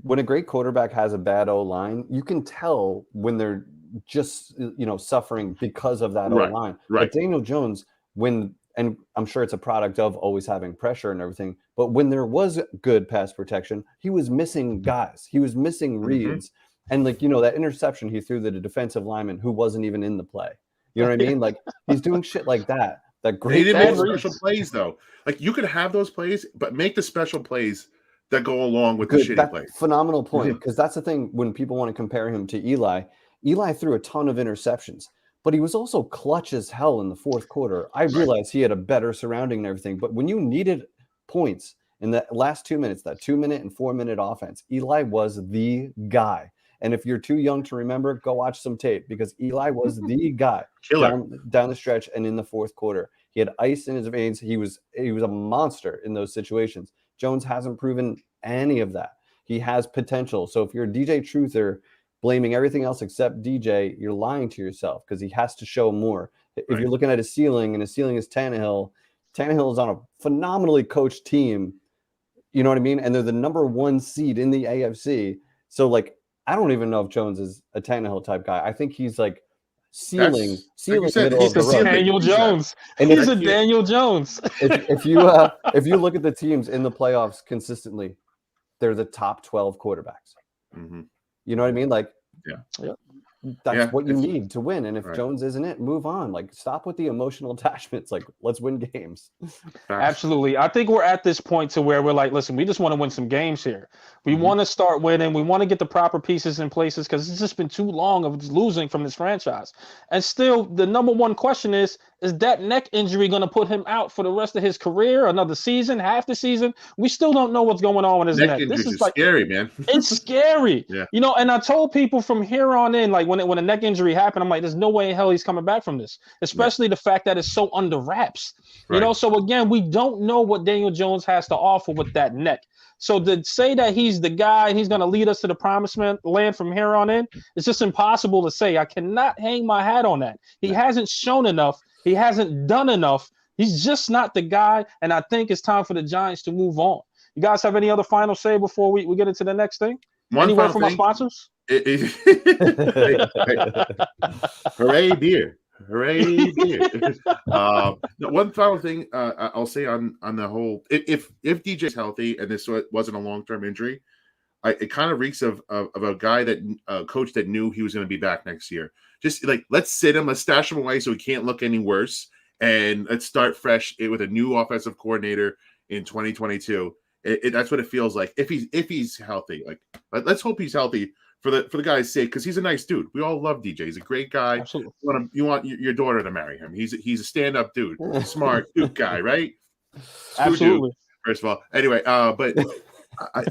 When a great quarterback has a bad O-line, you can tell when they're just suffering because of that O-line. Right. But Daniel Jones, and I'm sure it's a product of always having pressure and everything, but when there was good pass protection, he was missing guys. He was missing reads. And that interception he threw to the defensive lineman who wasn't even in the play. You know what I mean? Like he's doing shit like that. That great. He didn't make special plays though. Like you could have those plays, but make the special plays that go along with the shitty plays. Phenomenal point, because that's the thing when people want to compare him to Eli. Eli threw a ton of interceptions, but he was also clutch as hell in the fourth quarter. I realized he had a better surrounding and everything, but when you needed points in the last 2 minutes, that 2-minute and 4-minute offense, Eli was the guy. And if you're too young to remember, go watch some tape because Eli was the guy down the stretch and in the fourth quarter. He had ice in his veins. He was a monster in those situations. Jones hasn't proven any of that. He has potential. So if you're a DJ truther blaming everything else except DJ, you're lying to yourself because he has to show more. If you're looking at his ceiling and his ceiling is Tannehill is on a phenomenally coached team. You know what I mean? And they're the number 1 seed in the AFC. So like, I don't even know if Jones is a Tannehill type guy. I think he's like ceiling like said, middle of the road. Daniel Jones. And He's a Daniel Jones. if you look at the teams in the playoffs consistently, they're the top 12 quarterbacks. Mm-hmm. You know what I mean? Like, that's what you need to win. And if Jones isn't it, move on. Like, stop with the emotional attachments. Like, let's win games. Absolutely. I think we're at this point to where we're like, listen, we just want to win some games here. We want to start winning. We want to get the proper pieces in places because it's just been too long of losing from this franchise. And still, the number one question is that neck injury going to put him out for the rest of his career, another season, half the season? We still don't know what's going on with his neck. This is like scary, man. It's scary. Yeah. You know, and I told people from here on in, like when a neck injury happened, I'm like, there's no way in hell he's coming back from this, especially the fact that it's so under wraps. You know, so again, we don't know what Daniel Jones has to offer with that neck. So to say that he's the guy and he's going to lead us to the promised land from here on in, it's just impossible to say. I cannot hang my hat on that. He hasn't shown enough. He hasn't done enough. He's just not the guy. And I think it's time for the Giants to move on. You guys have any other final say before we get into the next thing? Any word from our sponsors? Hooray, beer. Hooray, beer. One final thing I'll say on the whole, if DJ's healthy and this wasn't a long-term injury, it kind of reeks of a guy that coach that knew he was going to be back next year. Just like, let's sit him, let's stash him away so he can't look any worse, and let's start fresh with a new offensive coordinator in 2022. That's what it feels like if he's healthy. Like, let's hope he's healthy for the guy's sake, because he's a nice dude. We all love DJ. He's a great guy. Absolutely. You want your daughter to marry him. He's a stand-up dude, smart dude guy, right? Absolutely. First of all, anyway, but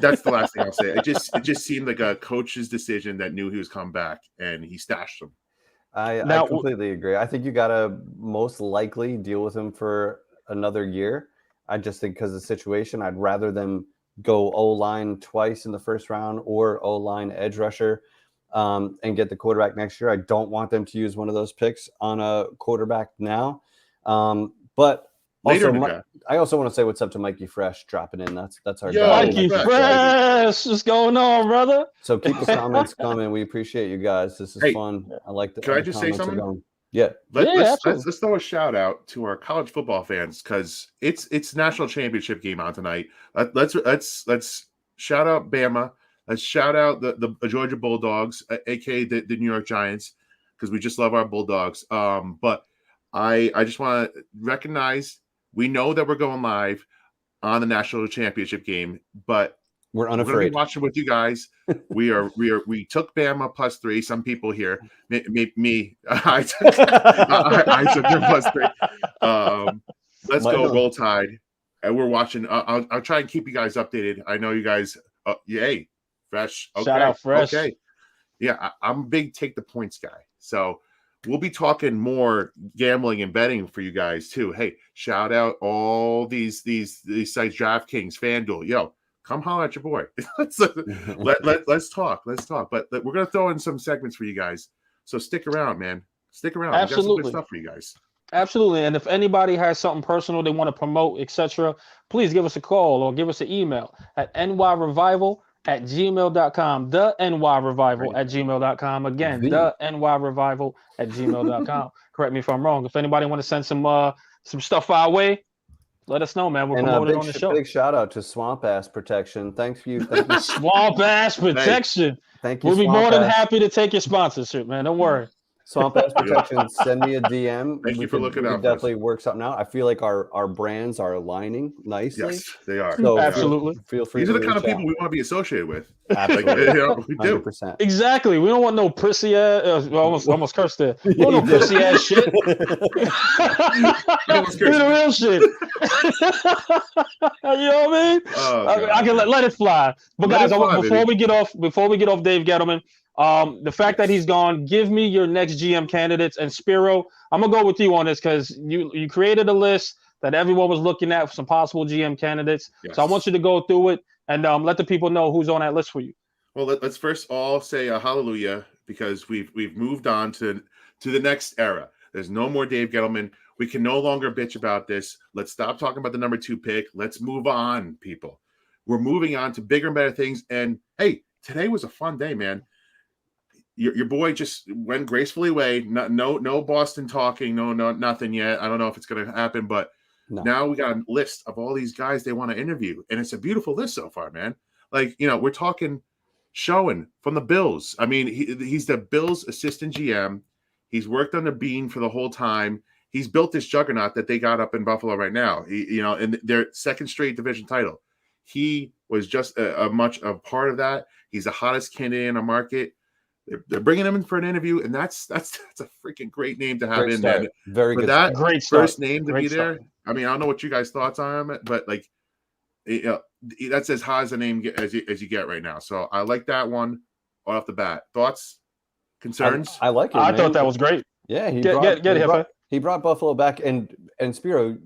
that's the last thing I'll say. It just seemed like a coach's decision that knew he was coming back, and he stashed him. I completely agree. I think you gotta most likely deal with him for another year. I just think because of the situation, I'd rather them go O-line twice in the first round or O-line edge rusher and get the quarterback next year. I don't want them to use one of those picks on a quarterback now. But also, I also want to say what's up to Mikey Fresh dropping in. That's our guy. Mikey Fresh, what's going on, brother? So keep the comments coming. We appreciate you guys. This is fun. I like the. Can I just say something? Yeah. Let's throw a shout out to our college football fans, because it's national championship game on tonight. Let's shout out Bama. Let's shout out the Georgia Bulldogs, aka the New York Giants, because we just love our Bulldogs. But I just want to recognize, we know that we're going live on the national championship game, but we're unafraid. We're going to be watching with you guys. We took Bama +3. Some people here, me, I took them +3. Let's go, Roll Tide, and we're watching. I'll try and keep you guys updated. I know you guys. Yay, Fresh. Okay, shout out Fresh. Okay, yeah, I'm a big take the points guy. So we'll be talking more gambling and betting for you guys too. Hey, shout out all these sites: DraftKings, FanDuel, yo. Come holler at your boy. let's talk. Let's talk. But we're gonna throw in some segments for you guys. So stick around, man. Stick around. Absolutely. We got some good stuff for you guys. Absolutely. And if anybody has something personal they want to promote, etc., please give us a call or give us an email at nyrevival@gmail.com. The nyrevival@gmail.com. Again, the nyrevival@gmail.com. Correct me if I'm wrong. If anybody want to send some stuff our way, let us know, man. We'll promote it on the show. Big shout out to Swamp Ass Protection. Thank you. Swamp Ass Protection. Thank you. We'll be more than happy to take your sponsorship, man. Don't worry. Swamp Ass Protection. Send me a DM. Thank you for looking out. Definitely work something out. I feel like our brands are aligning nicely. Yes, they are. So absolutely. Feel free. These are the kind of people we want to be associated with. Absolutely. We do. 100%. Exactly. We don't want no prissy ass. Almost cursed there. We don't want no prissy ass shit. We the real shit. You know what I mean? I can let it fly. But guys, before we get off Dave Gettleman, the fact that he's gone, give me your next GM candidates. And Spiro, I'm gonna go with you on this because you created a list that everyone was looking at for some possible GM candidates. Yes. So I want you to go through it And let the people know who's on that list for you. Well, let's first all say a hallelujah because we've moved on to the next era. There's no more Dave Gettleman. We can no longer bitch about this. Let's stop talking about the number 2 pick. Let's move on, people. We're moving on to bigger and better things. And hey, today was a fun day, man. Your boy just went gracefully away. No Boston talking. No, nothing yet. I don't know if it's going to happen, but now we got a list of all these guys they want to interview, and it's a beautiful list so far, man. Like, we're talking Schoen from the Bills. I mean, he's the Bills assistant GM. He's worked under Bean for the whole time. He's built this juggernaut that they got up in Buffalo right now. In their second straight division title. He was just a part of that. He's the hottest candidate in the market. They're bringing him in for an interview, and that's a freaking great name to have great in start. there. Very but good. That great first start. name to great be there. Start. I mean, I don't know what you guys' thoughts on him, but like, that's as high as a name as you get right now. So I like that one off the bat. Thoughts, concerns? I like it. I thought that was great. Yeah, he brought Buffalo back, and Spiro,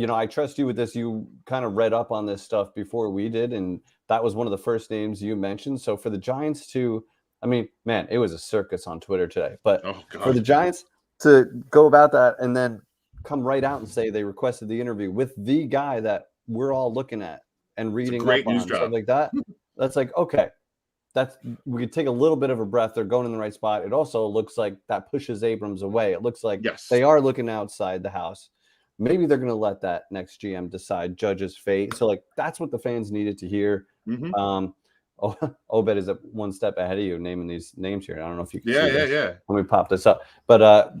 I trust you with this. You kind of read up on this stuff before we did, and that was one of the first names you mentioned. So for the Giants to, I mean, man, it was a circus on Twitter today. But for the Giants to go about that and then come right out and say they requested the interview with the guy that we're all looking at and reading up on, stuff like that, that's like, okay, we could take a little bit of a breath. They're going in the right spot. It also looks like that pushes Abrams away. It looks like they are looking outside the house. Maybe they're going to let that next GM decide Judge's fate. So, like, that's what the fans needed to hear. Obed is one step ahead of you naming these names here. I don't know if you can see this. Yeah. Let me pop this up. But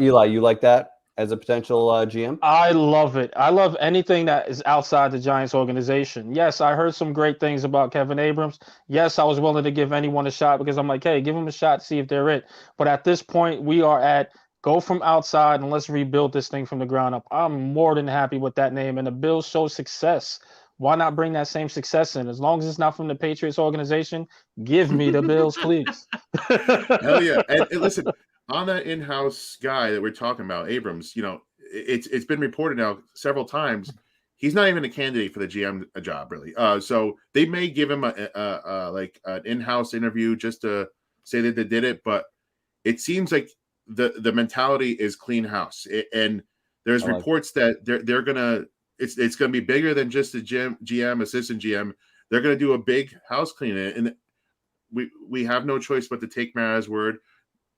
Eli, you like that as a potential GM? I love it. I love anything that is outside the Giants organization. Yes, I heard some great things about Kevin Abrams. Yes, I was willing to give anyone a shot because I'm like, hey, give them a shot, see if they're it. But at this point, we are at go from outside and let's rebuild this thing from the ground up. I'm more than happy with that name. And the Bills show success. Why not bring that same success in? As long as it's not from the Patriots organization, give me the Bills, please. Hell yeah. And listen, on that in-house guy that we're talking about, Abrams, it's been reported now several times. He's not even a candidate for the GM job, really. So they may give him like an in-house interview just to say that they did it, but it seems like the mentality is clean house. And there's reports that they're gonna it's gonna be bigger than just the GM, assistant GM. They're gonna do a big house cleaning, and we have no choice but to take Mara's word.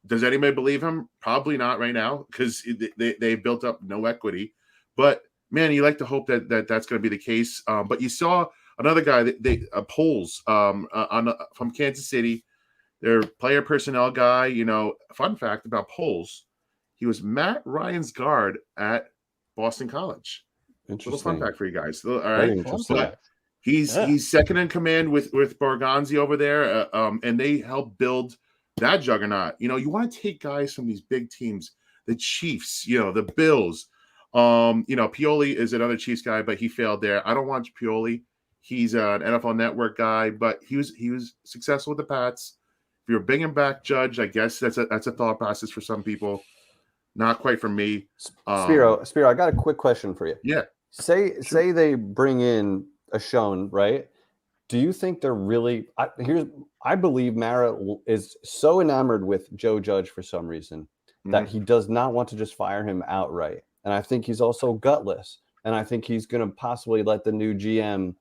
Does anybody believe him? Probably not right now because they built up no equity. But man, you like to hope that that's going to be the case. But you saw another guy, Poles from Kansas City, their player personnel guy. Fun fact about Poles, he was Matt Ryan's guard at Boston College. Little fun fact for you guys. All right, but he's second in command with Borgonzi over there, and they helped build that juggernaut. You want to take guys from these big teams, the Chiefs, the Bills. Pioli is another Chiefs guy, but he failed there. I don't want Pioli. He's an NFL Network guy, but he was successful with the Pats. If you're bringing back Judge, I guess that's a thought process for some people. Not quite for me. Spiro, I got a quick question for you. Yeah. Say they bring in a Schoen, right? Do you think they're really I believe Mara is so enamored with Joe Judge for some reason that he does not want to just fire him outright. And I think he's also gutless. And I think he's going to possibly let the new GM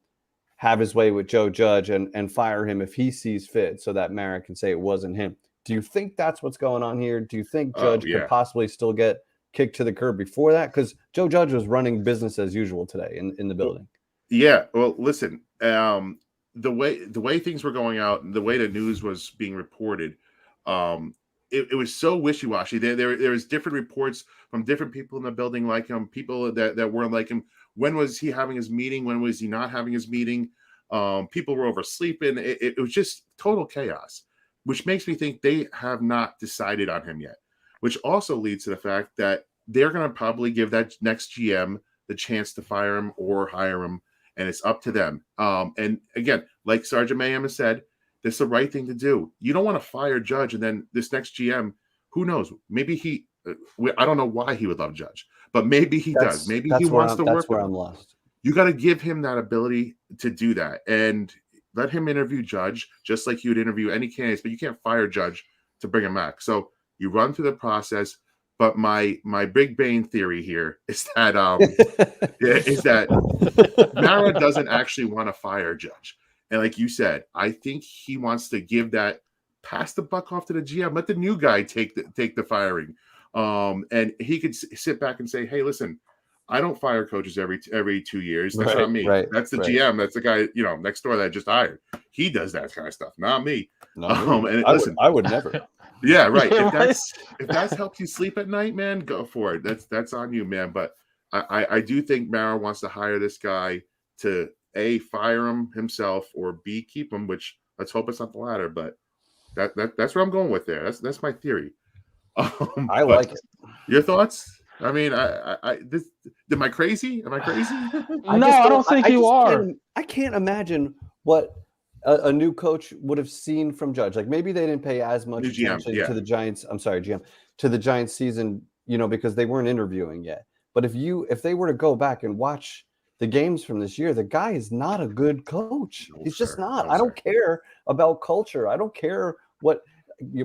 have his way with Joe Judge and fire him if he sees fit so that Mara can say it wasn't him. Do you think that's what's going on here? Do you think Judge could possibly still get kicked to the curb before that? Because Joe Judge was running business as usual today in the building. Yeah. Well, listen, the way things were going out, the way the news was being reported, it was so wishy-washy. There was different reports from different people in the building like him, people that weren't like him. When was he having his meeting? When was he not having his meeting? People were oversleeping. It was just total chaos, which makes me think they have not decided on him yet, which also leads to the fact that they're going to probably give that next GM the chance to fire him or hire him, and it's up to them. And again, like Sergeant Mayhem has said, that's the right thing to do. You don't want to fire Judge, and then this next GM, who knows? Maybe I don't know why he would love Judge, but maybe he does. Maybe he wants to work. That's where I'm lost. you got to give him that ability to do that and let him interview Judge just like you'd interview any candidates, but you can't fire Judge to bring him back. So you run through the process. But my Big Bang theory here is that Mara doesn't actually want to fire Judge. And like you said, I think he wants to give that, pass the buck off to the GM, let the new guy take the firing. And he could sit back and say, hey, listen, I don't fire coaches every 2 years. That's not me. That's the GM. That's the guy, next door that I just hired. He does that kind of stuff, not me. And listen, I would never. Yeah, right. If that's helped you sleep at night, man, go for it. That's on you, man. But I do think Mara wants to hire this guy to A, fire him himself, or B, keep him, which let's hope it's not the latter. But that's where I'm going with there. That's my theory. I like it. Your thoughts? I mean, am I crazy? Am I crazy? I don't think you are. I can't imagine what a new coach would have seen from Judge. Like maybe they didn't pay as much attention to the Giants. I'm sorry, GM, to the Giants season, because they weren't interviewing yet. But if they were to go back and watch the games from this year, the guy is not a good coach. He's just not. I don't care about culture. I don't care what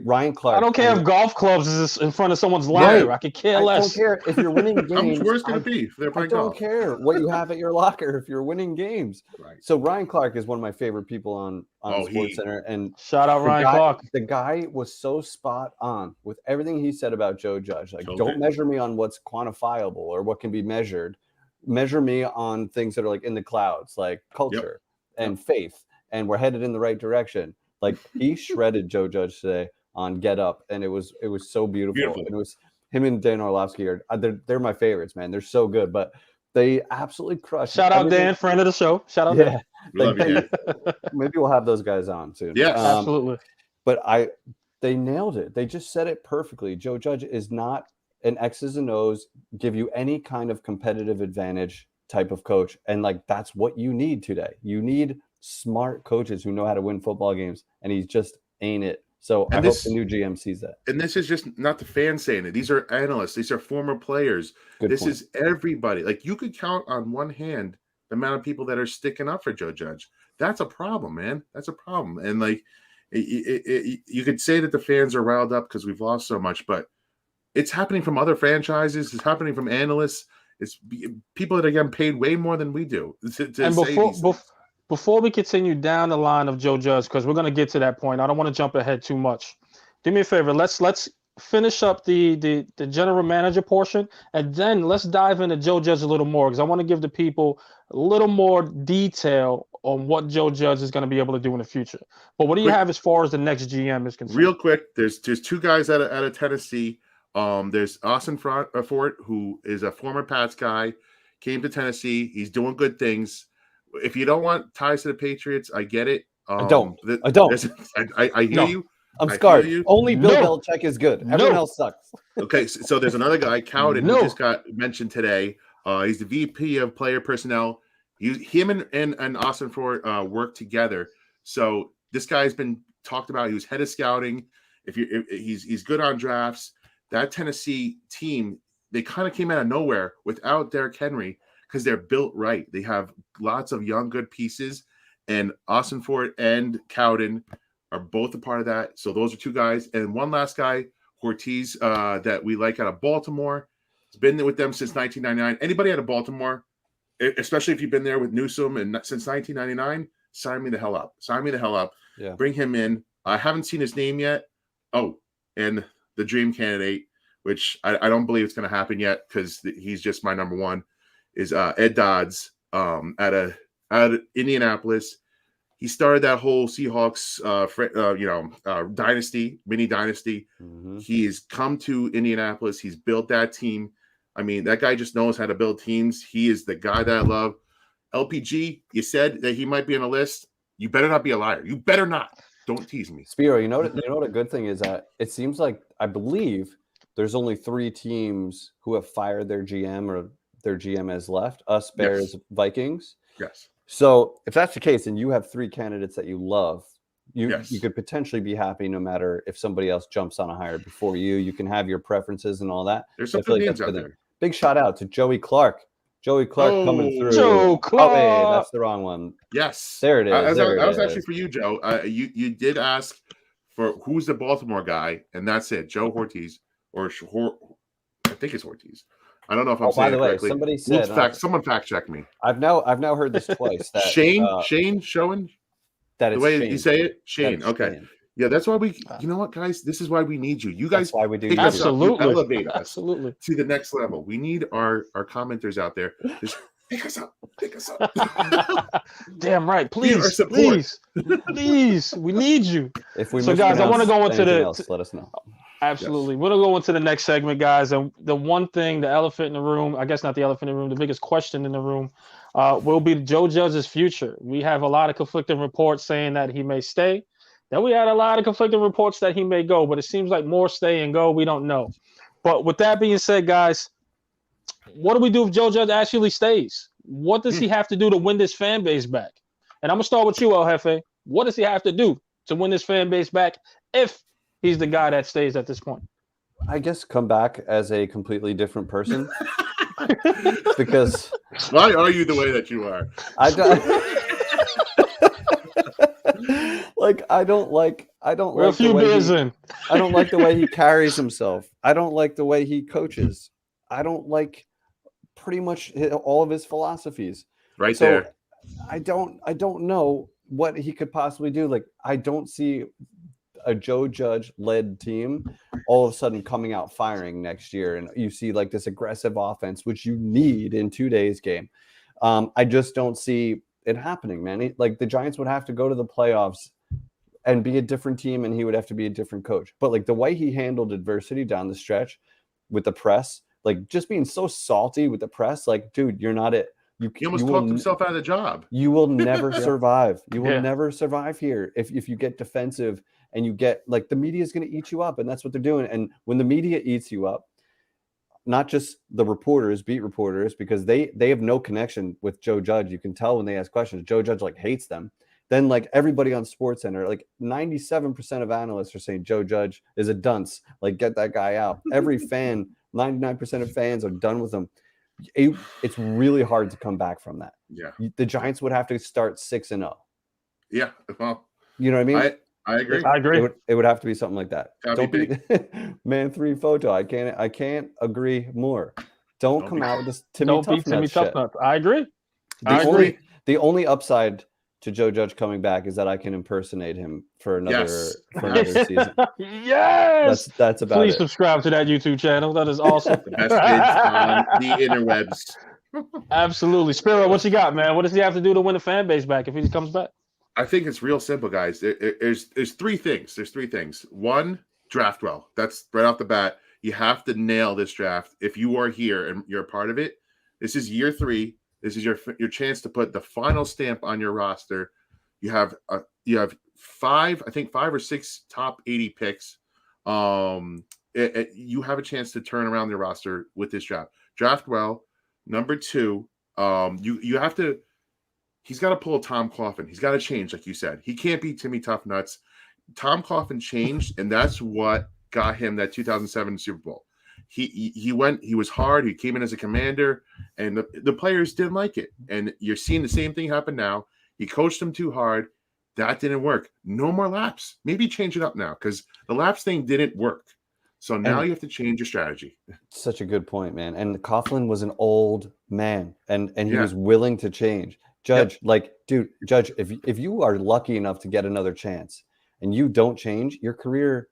Ryan Clark. I don't care if golf clubs is in front of someone's locker. I could care less. I don't care if you're winning games. How much worse can it be if they're playing golf? I don't care what you have at your locker if you're winning games. Right. So Ryan Clark is one of my favorite people on SportsCenter. And shout out Ryan Clark. The guy was so spot on with everything he said about Joe Judge. Like, don't measure me on what's quantifiable or what can be measured. Measure me on things that are like in the clouds, like culture and faith. And we're headed in the right direction. Like he shredded Joe Judge today on Get Up, and it was so beautiful. And it was him and Dan Orlovsky they're my favorites, man. They're so good, but they absolutely crushed. Shout out Dan, friend of the show. Shout out Dan. Love you, Dan. Maybe we'll have those guys on soon. Yes, absolutely. But they nailed it. They just said it perfectly. Joe Judge is not an X's and O's, give you any kind of competitive advantage type of coach, and like that's what you need today. You need smart coaches who know how to win football games, and he just ain't it. So I hope the new GM sees that. And this is just not the fans saying it. These are analysts. These are former players. This is everybody. Like you could count on one hand the amount of people that are sticking up for Joe Judge. That's a problem, man. That's a problem. And like you could say that the fans are riled up because we've lost so much, but it's happening from other franchises. It's happening from analysts. It's people that are getting paid way more than we do. Before we continue down the line of Joe Judge, because we're going to get to that point, I don't want to jump ahead too much. Do me a favor. Let's finish up the general manager portion, and then let's dive into Joe Judge a little more, because I want to give the people a little more detail on what Joe Judge is going to be able to do in the future. But what do you have as far as the next GM is concerned? Real quick, there's two guys out of Tennessee. There's Austin Fort, who is a former Pats guy, came to Tennessee. He's doing good things. If you don't want ties to the Patriots, I get it. I don't. I hear you. I'm scarred. Only Bill Belichick is good. Everyone else sucks. Okay, so there's another guy, Cowden, who just got mentioned today. He's the VP of player personnel. Him and Austin Ford work together. So this guy's been talked about. He was head of scouting. He's good on drafts. That Tennessee team, they kind of came out of nowhere without Derrick Henry, because they're built right. They have lots of young, good pieces, and Austin Fort and Cowden are both a part of that. So those are two guys. And one last guy, Ortiz, that we like out of Baltimore. He's been there with them since 1999. Anybody out of Baltimore, especially if you've been there with Newsome and since 1999, sign me the hell up. Sign me the hell up. Yeah. Bring him in. I haven't seen his name yet. Oh, and the dream candidate, which I don't believe it's going to happen yet because he's just my number one, is Ed Dodds out of Indianapolis. He started that whole Seahawks, dynasty, mini dynasty. Mm-hmm. He's come to Indianapolis. He's built that team. I mean, that guy just knows how to build teams. He is the guy that I love. LPG, you said that he might be on a list. You better not be a liar. You better not. Don't tease me. Spiro, you know what a good thing is that it seems like, I believe there's only 3 teams who have fired their GM or their GM has left. Us, Bears, yes. Vikings. Yes. So if that's the case, and you have 3 candidates that you love, you could potentially be happy no matter if somebody else jumps on a hire before you. You can have your preferences and all that. There's some good names out there. Big shout out to Joey Clark. Joey Clark coming through. Joe Clark. Oh, wait, that's the wrong one. Yes. There it is. That was actually for you, Joe. You did ask for who's the Baltimore guy, and that's it. Joe Ortiz, or I think it's Ortiz. I don't know if I'm saying it correctly. Somebody said someone fact check me. I've now heard this twice. That Shane Showen. That it's the way Shane. you say it, Shane. Okay. Shane. Yeah, that's why we. You know what, guys? This is why we need you. You guys, that's why we do. Absolutely, elevate us absolutely to the next level. We need our commenters out there. Just pick us up. Damn right. Please, we need you. If we so, guys, I want to go into let us know. Absolutely. Yes. We're going to go into the next segment, guys. And the one thing, the elephant in the room, I guess not the elephant in the room, the biggest question in the room will be Joe Judge's future. We have a lot of conflicting reports saying that he may stay. Then we had a lot of conflicting reports that he may go, but it seems like more stay and go. We don't know. But with that being said, guys, what do we do if Joe Judge actually stays? What does he have to do to win this fan base back? And I'm going to start with you, El Jefe. What does he have to do to win this fan base back if he's the guy that stays at this point? I guess come back as a completely different person. Because why are you the way that you are? I don't like We're a few beers in. I don't like the way he carries himself. I don't like the way he coaches. I don't like pretty much all of his philosophies. Right there. I don't know what he could possibly do. Like, I don't see a Joe Judge led team all of a sudden coming out firing next year, and you see like this aggressive offense, which you need in 2 days game. I just don't see it happening, man. Like, the Giants would have to go to the playoffs and be a different team, and he would have to be a different coach. But like the way he handled adversity down the stretch with the press, like just being so salty with the press, like, dude, you're not it. He almost talked himself out of the job. You will never survive. You will never survive here if you get defensive and you get like the media is going to eat you up, and that's what they're doing. And when the media eats you up, not just the reporters, beat reporters, because they have no connection with Joe Judge. You can tell when they ask questions. Joe Judge like hates them. Then like everybody on SportsCenter, like 97% of analysts are saying Joe Judge is a dunce. Like, get that guy out. Every fan, 99% of fans are done with him. It's really hard to come back from that. Yeah, the Giants would have to start 6-0. Yeah, well, you know what I mean. I agree. I agree. It would have to be something like that. Don't be man 3 photo. I can't agree more. Don't come out with this Timmy Tough Nuts. I agree. The only upside to Joe Judge coming back is that I can impersonate him for another season. Yes, that's about Please it. subscribe to that YouTube channel. That is awesome. The best kids on the interwebs. Absolutely. Spiro, what you got, man? What does he have to do to win the fan base back if he comes back? I think it's real simple, guys. There's 3 things. There's 3 things. 1, draft well. That's right off the bat. You have to nail this draft. If you are here and you're a part of it, this is year 3. This is your chance to put the final stamp on your roster. You have 5 or 6 top 80 picks. You have a chance to turn around your roster with this draft. Draft well. Number 2, you have to. He's got to pull a Tom Coughlin. He's got to change, like you said. He can't be Timmy Tough Nuts. Tom Coughlin changed, and that's what got him that 2007 Super Bowl. He was hard. He came in as a commander, and the players didn't like it. And you're seeing the same thing happen now. He coached them too hard. That didn't work. No more laps. Maybe change it up now, because the laps thing didn't work. So now you have to change your strategy. Such a good point, man. And Coughlin was an old man, and he was willing to change. Judge, Judge, if you are lucky enough to get another chance and you don't change your career,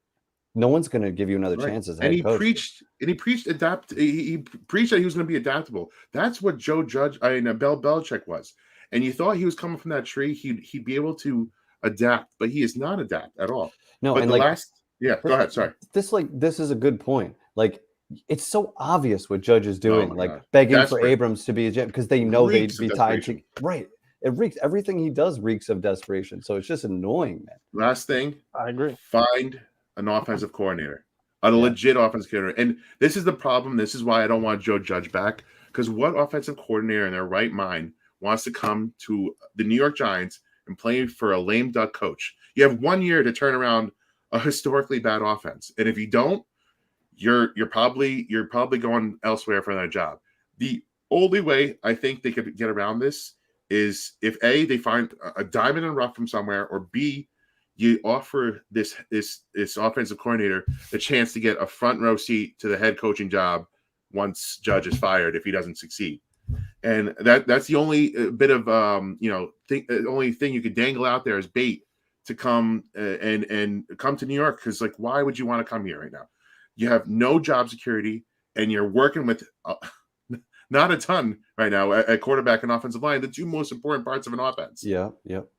no one's going to give you another chance as a head coach. He preached that he was going to be adaptable. That's what Bill Belichick was. And you thought he was coming from that tree, he'd be able to adapt, but he is not adapt at all. No, but and go ahead. Sorry. This is a good point. Like, it's so obvious what Judge is doing, begging for Abrams to be a GM because they know they'd be tied to right. Everything he does reeks of desperation. So it's just annoying, man. Last thing, I agree. Find an offensive coordinator, a legit offensive coordinator. And this is the problem. This is why I don't want Joe Judge back, because what offensive coordinator in their right mind wants to come to the New York Giants and play for a lame duck coach? You have 1 year to turn around a historically bad offense, and if you don't, you're probably going elsewhere for that job. The only way I think they could get around this is if A, they find a diamond in the rough from somewhere, or B, you offer this offensive coordinator the chance to get a front row seat to the head coaching job once Judge is fired if he doesn't succeed. And that's the only bit of only thing you could dangle out there as bait to come and come to New York, because like, why would you want to come here right now? You have no job security, and you're working with not a ton right now at quarterback and offensive line, the two most important parts of an offense. Yeah.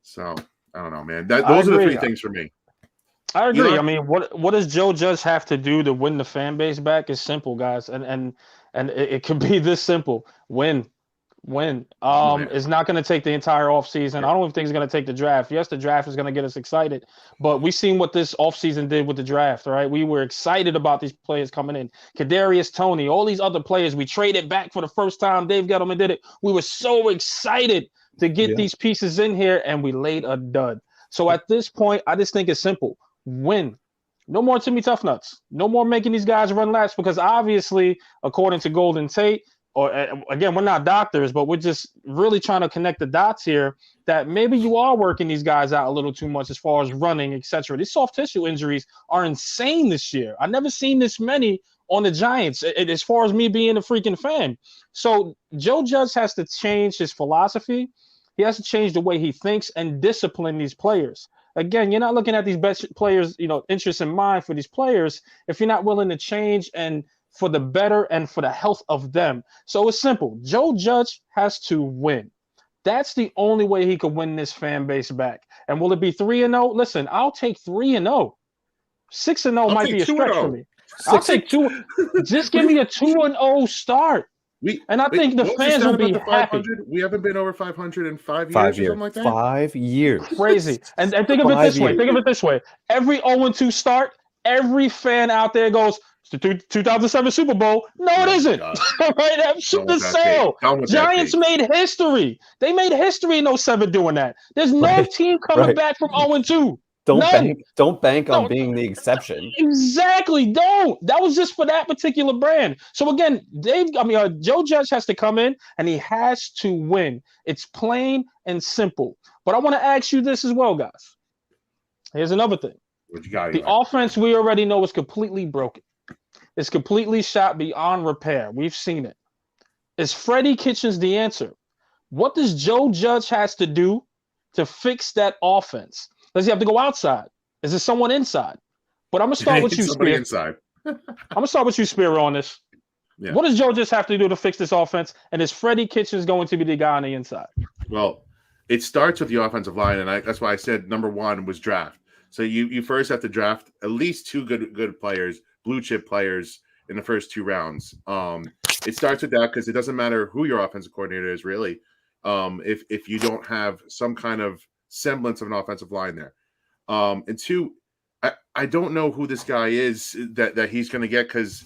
So I don't know, man. Those are the three things for me. I agree. Eli? I mean, what does Joe Judge have to do to win the fan base back? Is simple, guys, and it could be this simple: win. It's not going to take the entire offseason. I don't even think it's going to take the draft. Yes, the draft is going to get us excited, but we've seen what this offseason did with the draft, right? We were excited about these players coming in. Kadarius Toney, all these other players. We traded back for the first time. Dave Gettleman did it. We were so excited to get these pieces in here, and we laid a dud. So at this point, I just think it's simple. Win. No more Timmy Tough Nuts. No more making these guys run laps, because obviously, according to Golden Tate, or again, we're not doctors, but we're just really trying to connect the dots here that maybe you are working these guys out a little too much as far as running, etc. These soft tissue injuries are insane this year. I've never seen this many on the Giants as far as me being a freaking fan. So Joe Judge has to change his philosophy. He has to change the way he thinks and discipline these players. Again, you're not looking at these best players, interest in mind for these players if you're not willing to change and for the better and for the health of them. So it's simple. Joe Judge has to win. That's the only way he could win this fan base back. And will it be 3-0? Listen, I'll take 3-0. 6-0 might be a stretch for me. I'll take 2. Just give me a 2-0 start. I think the fans will be happy. We haven't been over 500 in 5 years or something like that. 5 years. Crazy. And think of it this way. Think of it this way. Every 0-2 start, every fan out there goes, it's the 2007 Super Bowl. No, it isn't. All right, that's the sale. Giants made history. They made history in 07 doing that. There's no team coming back from 0-2. Don't bank on being the exception. Exactly. Don't. That was just for that particular brand. So again, Joe Judge has to come in and he has to win. It's plain and simple. But I want to ask you this as well, guys. Here's another thing. What you got? The offense we already know is completely broken. It's completely shot beyond repair. We've seen it. Is Freddie Kitchens the answer? What does Joe Judge has to do to fix that offense? Does he have to go outside? Is there someone inside? But I'm going to start with you, Spear. I'm going to start with you, Spear, on this. Yeah. What does Joe just have to do to fix this offense? And is Freddie Kitchens going to be the guy on the inside? Well, it starts with the offensive line, and that's why I said number one was draft. So you first have to draft at least 2 good players, blue chip players in the first 2 rounds. It starts with that because it doesn't matter who your offensive coordinator is really. If you don't have some kind of semblance of an offensive line there. And 2, I don't know who this guy is that he's going to get because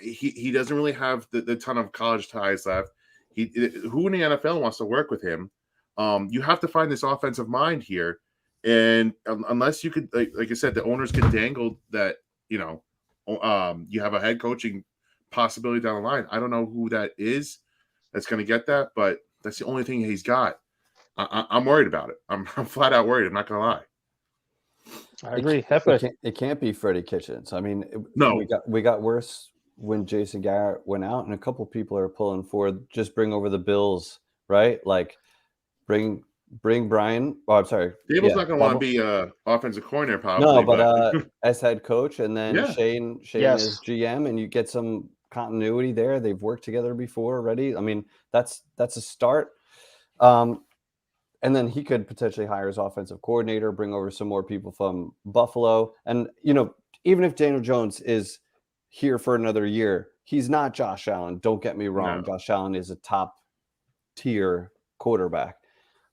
he doesn't really have the ton of college ties left. Who in the NFL wants to work with him? You have to find this offensive mind here. And unless you could, like I said, the owners could dangle that, you have a head coaching possibility down the line. I don't know who that is that's going to get that, but that's the only thing he's got. I'm worried about it. I'm flat out worried. I'm not going to lie. I agree. It can't be Freddie Kitchens. I mean, no, we got worse when Jason Garrett went out, and a couple people are pulling for just bring over the Bills, right? Like bring Brian. Oh, I'm sorry. Dable's not going to want to be offensive coordinator, probably. No, but as head coach, and then Shane is GM, and you get some continuity there. They've worked together before already. I mean, that's a start. And then he could potentially hire his offensive coordinator, bring over some more people from Buffalo. And, even if Daniel Jones is here for another year, he's not Josh Allen. Don't get me wrong. No. Josh Allen is a top tier quarterback.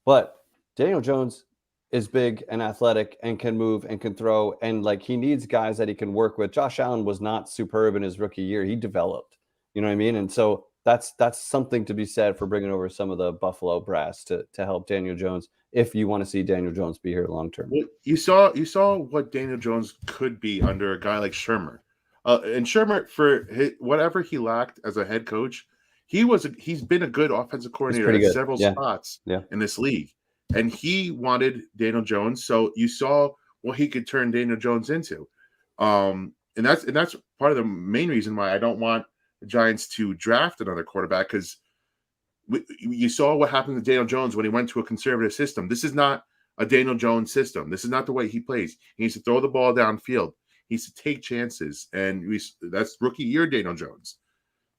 But Daniel Jones is big and athletic and can move and can throw. And he needs guys that he can work with. Josh Allen was not superb in his rookie year. He developed, you know what I mean? And so that's something to be said for bringing over some of the Buffalo brass to help Daniel Jones if you want to see Daniel Jones be here long term. Well, you saw what Daniel Jones could be under a guy like Shermer. And Shermer, for whatever he lacked as a head coach, he's been a good offensive coordinator at several spots in this league, and he wanted Daniel Jones. So you saw what he could turn Daniel Jones into, and that's part of the main reason why I don't want the Giants to draft another quarterback, because you saw what happened to Daniel Jones when he went to a conservative system. This is not a Daniel Jones system. This is not the way he plays. He needs to throw the ball downfield. He needs to take chances, and that's rookie year Daniel Jones.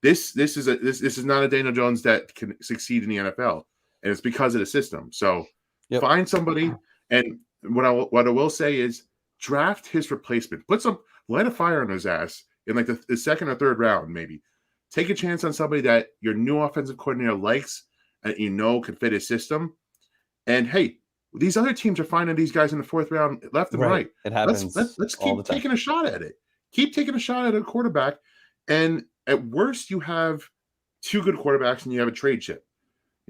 This is not a Daniel Jones that can succeed in the NFL, and it's because of the system. So find somebody, and what I will say is draft his replacement. Light a fire on his ass in like the second or third round, maybe. Take a chance on somebody that your new offensive coordinator likes and can fit his system. And hey, these other teams are finding these guys in the fourth round, left and right. It happens. Let's keep taking a shot at it. Keep taking a shot at a quarterback, and at worst, you have two good quarterbacks and you have a trade chip,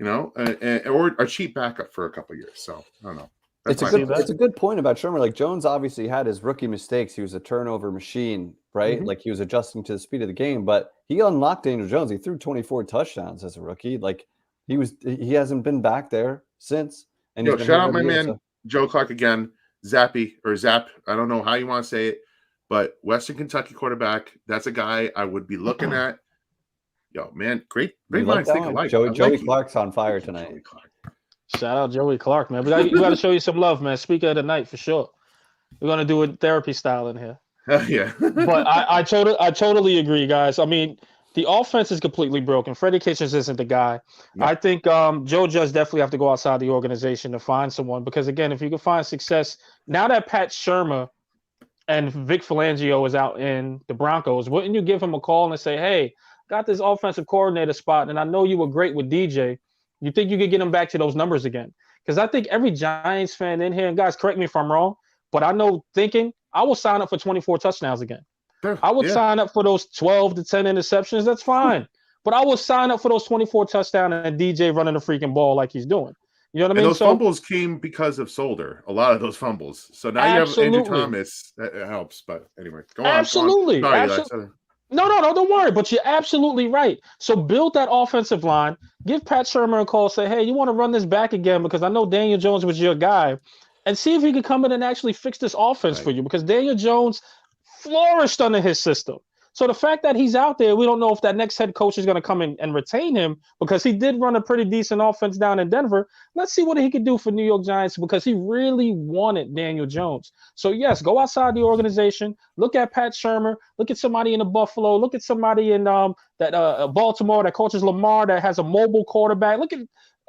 or a cheap backup for a couple of years. So I don't know. It's a good point about Shermer. Like, Jones obviously had his rookie mistakes. He was a turnover machine, right? Mm-hmm. Like, he was adjusting to the speed of the game, but he unlocked Daniel Jones. He threw 24 touchdowns as a rookie. Like, he hasn't been back there since. And shout out my man Joe Clark again, Zappy or Zap. I don't know how you want to say it, but Western Kentucky quarterback. That's a guy I would be looking at. Yo, man, great minds think alike. Joey Clark's on fire tonight. Shout out Joey Clark, man. We got to show you some love, man. Speaker of the night for sure. We're gonna do it therapy style in here. Yeah. But I totally agree, guys. I mean, the offense is completely broken. Freddie Kitchens isn't the guy. No. I think Joe Judge definitely have to go outside the organization to find someone, because again, if you can find success now that Pat Shurmur and Vic Fangio is out in the Broncos, wouldn't you give him a call and say, hey, got this offensive coordinator spot, and I know you were great with DJ. You think you could get him back to those numbers again? Because I think every Giants fan in here, and guys, correct me if I'm wrong, but I know thinking I will sign up for 24 touchdowns again. I would sign up for those 12 to 10 interceptions. That's fine. But I will sign up for those 24 touchdowns and DJ running the freaking ball like he's doing. You know what I mean? And those fumbles came because of Solder. A lot of those fumbles. So now you have Andrew Thomas. That helps. But anyway, go on. Absolutely. Sorry, No, don't worry. But you're absolutely right. So build that offensive line. Give Pat Shurmur a call. Say, hey, you want to run this back again? Because I know Daniel Jones was your guy. And see if he can come in and actually fix this offense for you. Because Daniel Jones flourished under his system. So the fact that he's out there, we don't know if that next head coach is going to come in and retain him, because he did run a pretty decent offense down in Denver. Let's see what he could do for New York Giants, because he really wanted Daniel Jones. So yes, go outside the organization. Look at Pat Shurmur. Look at somebody in the Buffalo. Look at somebody in Baltimore that coaches Lamar, that has a mobile quarterback. Look at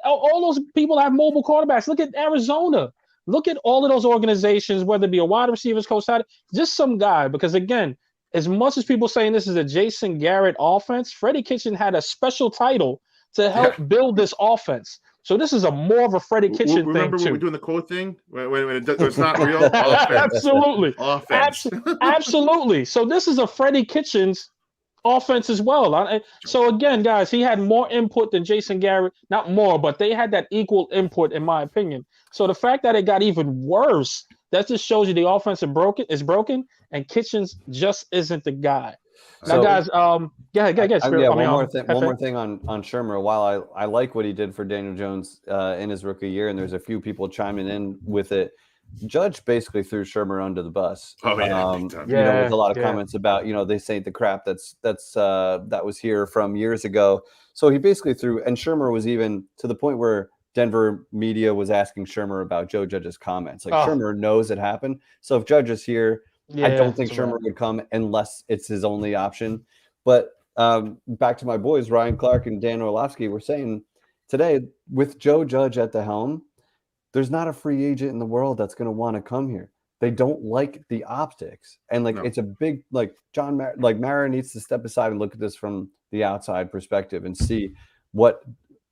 all those people that have mobile quarterbacks. Look at Arizona. Look at all of those organizations, whether it be a wide receivers coach, just some guy. Because again, as much as people saying this is a Jason Garrett offense, Freddie Kitchen had a special title to help build this offense. So this is more of a Freddie Kitchen thing, remember too. when we're doing the quote thing? When it's not real? Offense. Absolutely. Offense. Absolutely. So this is a Freddie Kitchens offense as well. So again, guys, he had more input than Jason Garrett. Not more, but they had that equal input, in my opinion. So the fact that it got even worse, that just shows you the offense is broken, and Kitchens just isn't the guy. Now, guys, one more thing on Shurmur. While I like what he did for Daniel Jones in his rookie year, and there's a few people chiming in with it, Judge basically threw Shurmur under the bus. Oh yeah, with a lot of comments about this ain't the crap that was here from years ago. So he basically threw, and Shurmur was even to the point where Denver media was asking Shurmur about Joe Judge's comments. Shurmur knows it happened. So if Judge is here, I don't think Shurmur would come unless it's his only option. But back to my boys, Ryan Clark and Dan Orlovsky, were saying today, with Joe Judge at the helm, there's not a free agent in the world that's going to want to come here. They don't like the optics. And it's a big, Mara needs to step aside and look at this from the outside perspective and see what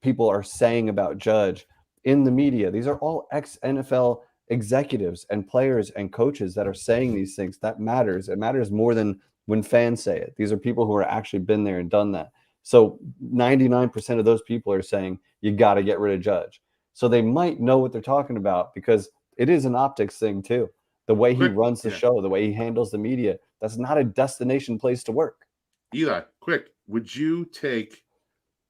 people are saying about Judge in the media. These are all ex-NFL executives and players and coaches that are saying these things. That matters. It matters more than when fans say it. These are people who are actually been there and done that. So 99% of those people are saying you got to get rid of Judge. So they might know what they're talking about, because it is an optics thing too. The way he runs the show, the way he handles the media, that's not a destination place to work. Eli, quick, would you take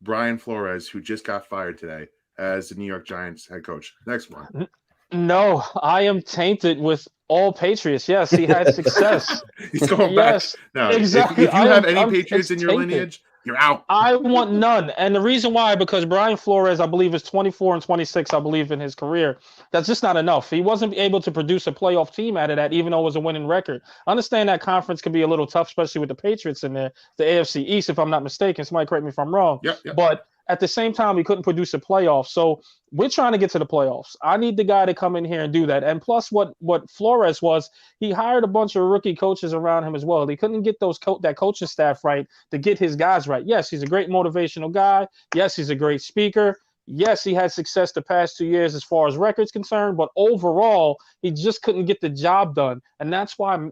Brian Flores, who just got fired today as the New York Giants head coach? Next one. No, I am tainted with all Patriots. Yes, he had success. He's going Yes, back. Now, exactly. if you have any It's Patriots in your tainted. lineage, you're out. I want none. And the reason why, because Brian Flores, I believe, is 24 and 26, I believe, in his career. That's just not enough. He wasn't able to produce a playoff team out of that, even though it was a winning record. I understand that conference can be a little tough, especially with the Patriots in there, the AFC East, if I'm not mistaken. Somebody correct me if I'm wrong. Yep. But at the same time, we couldn't produce a playoff. So we're trying to get to the playoffs. I need the guy to come in here and do that. And plus, what Flores was, he hired a bunch of rookie coaches around him as well. He couldn't get that coaching staff right to get his guys right. Yes, he's a great motivational guy. Yes, he's a great speaker. Yes, he had success the past 2 years as far as records concerned, but overall, he just couldn't get the job done. And that's why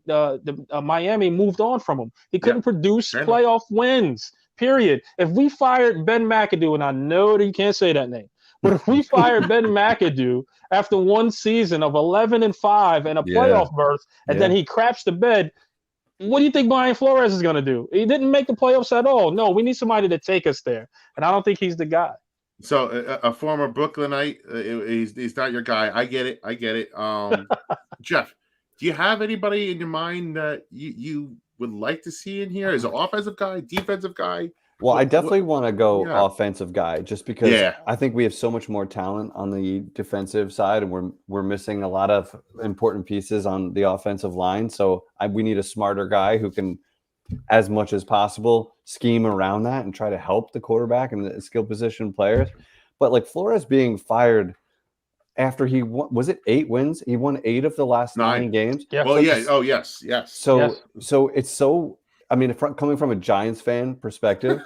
Miami moved on from him. He couldn't produce playoff wins, period. If we fired Ben McAdoo, and I know that you can't say that name, but if we fired Ben McAdoo after one season of 11-5 and a playoff berth, and then he craps the bed, what do you think Brian Flores is going to do? He didn't make the playoffs at all. No, we need somebody to take us there, and I don't think he's the guy. So a former Brooklynite, he's not your guy. I get it. Jeff, do you have anybody in your mind that you would like to see in here? Is an offensive guy, defensive guy? Well, I definitely want to go offensive guy, just because I think we have so much more talent on the defensive side, and we're missing a lot of important pieces on the offensive line. So we need a smarter guy who can, as much as possible, scheme around that and try to help the quarterback and the skill position players. But like Flores being fired after he won, was it 8 wins? He won 8 of the last 9 games. Yeah. Well, yeah. Oh, yes. So it's so. I mean, coming from a Giants fan perspective,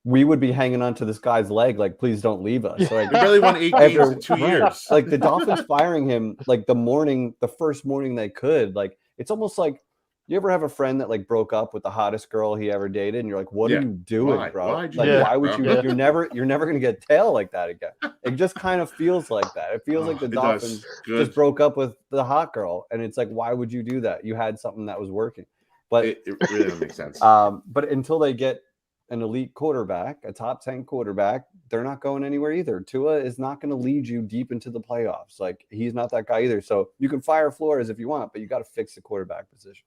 we would be hanging on to this guy's leg, like, please don't leave us. Like, he barely won 8 games in 2 years. Like the Dolphins firing him, like the first morning they could. Like, it's almost like, you ever have a friend that like broke up with the hottest girl he ever dated, and you're like, what are you doing, bro? Why would you? You're never gonna get tail like that again. It just kind of feels like that. It feels like the Dolphins just broke up with the hot girl, and it's like, why would you do that? You had something that was working. But it really doesn't make sense. But until they get an elite quarterback, a top 10 quarterback, they're not going anywhere either. Tua is not going to lead you deep into the playoffs. Like, he's not that guy either. So you can fire Flores if you want, but you got to fix the quarterback position.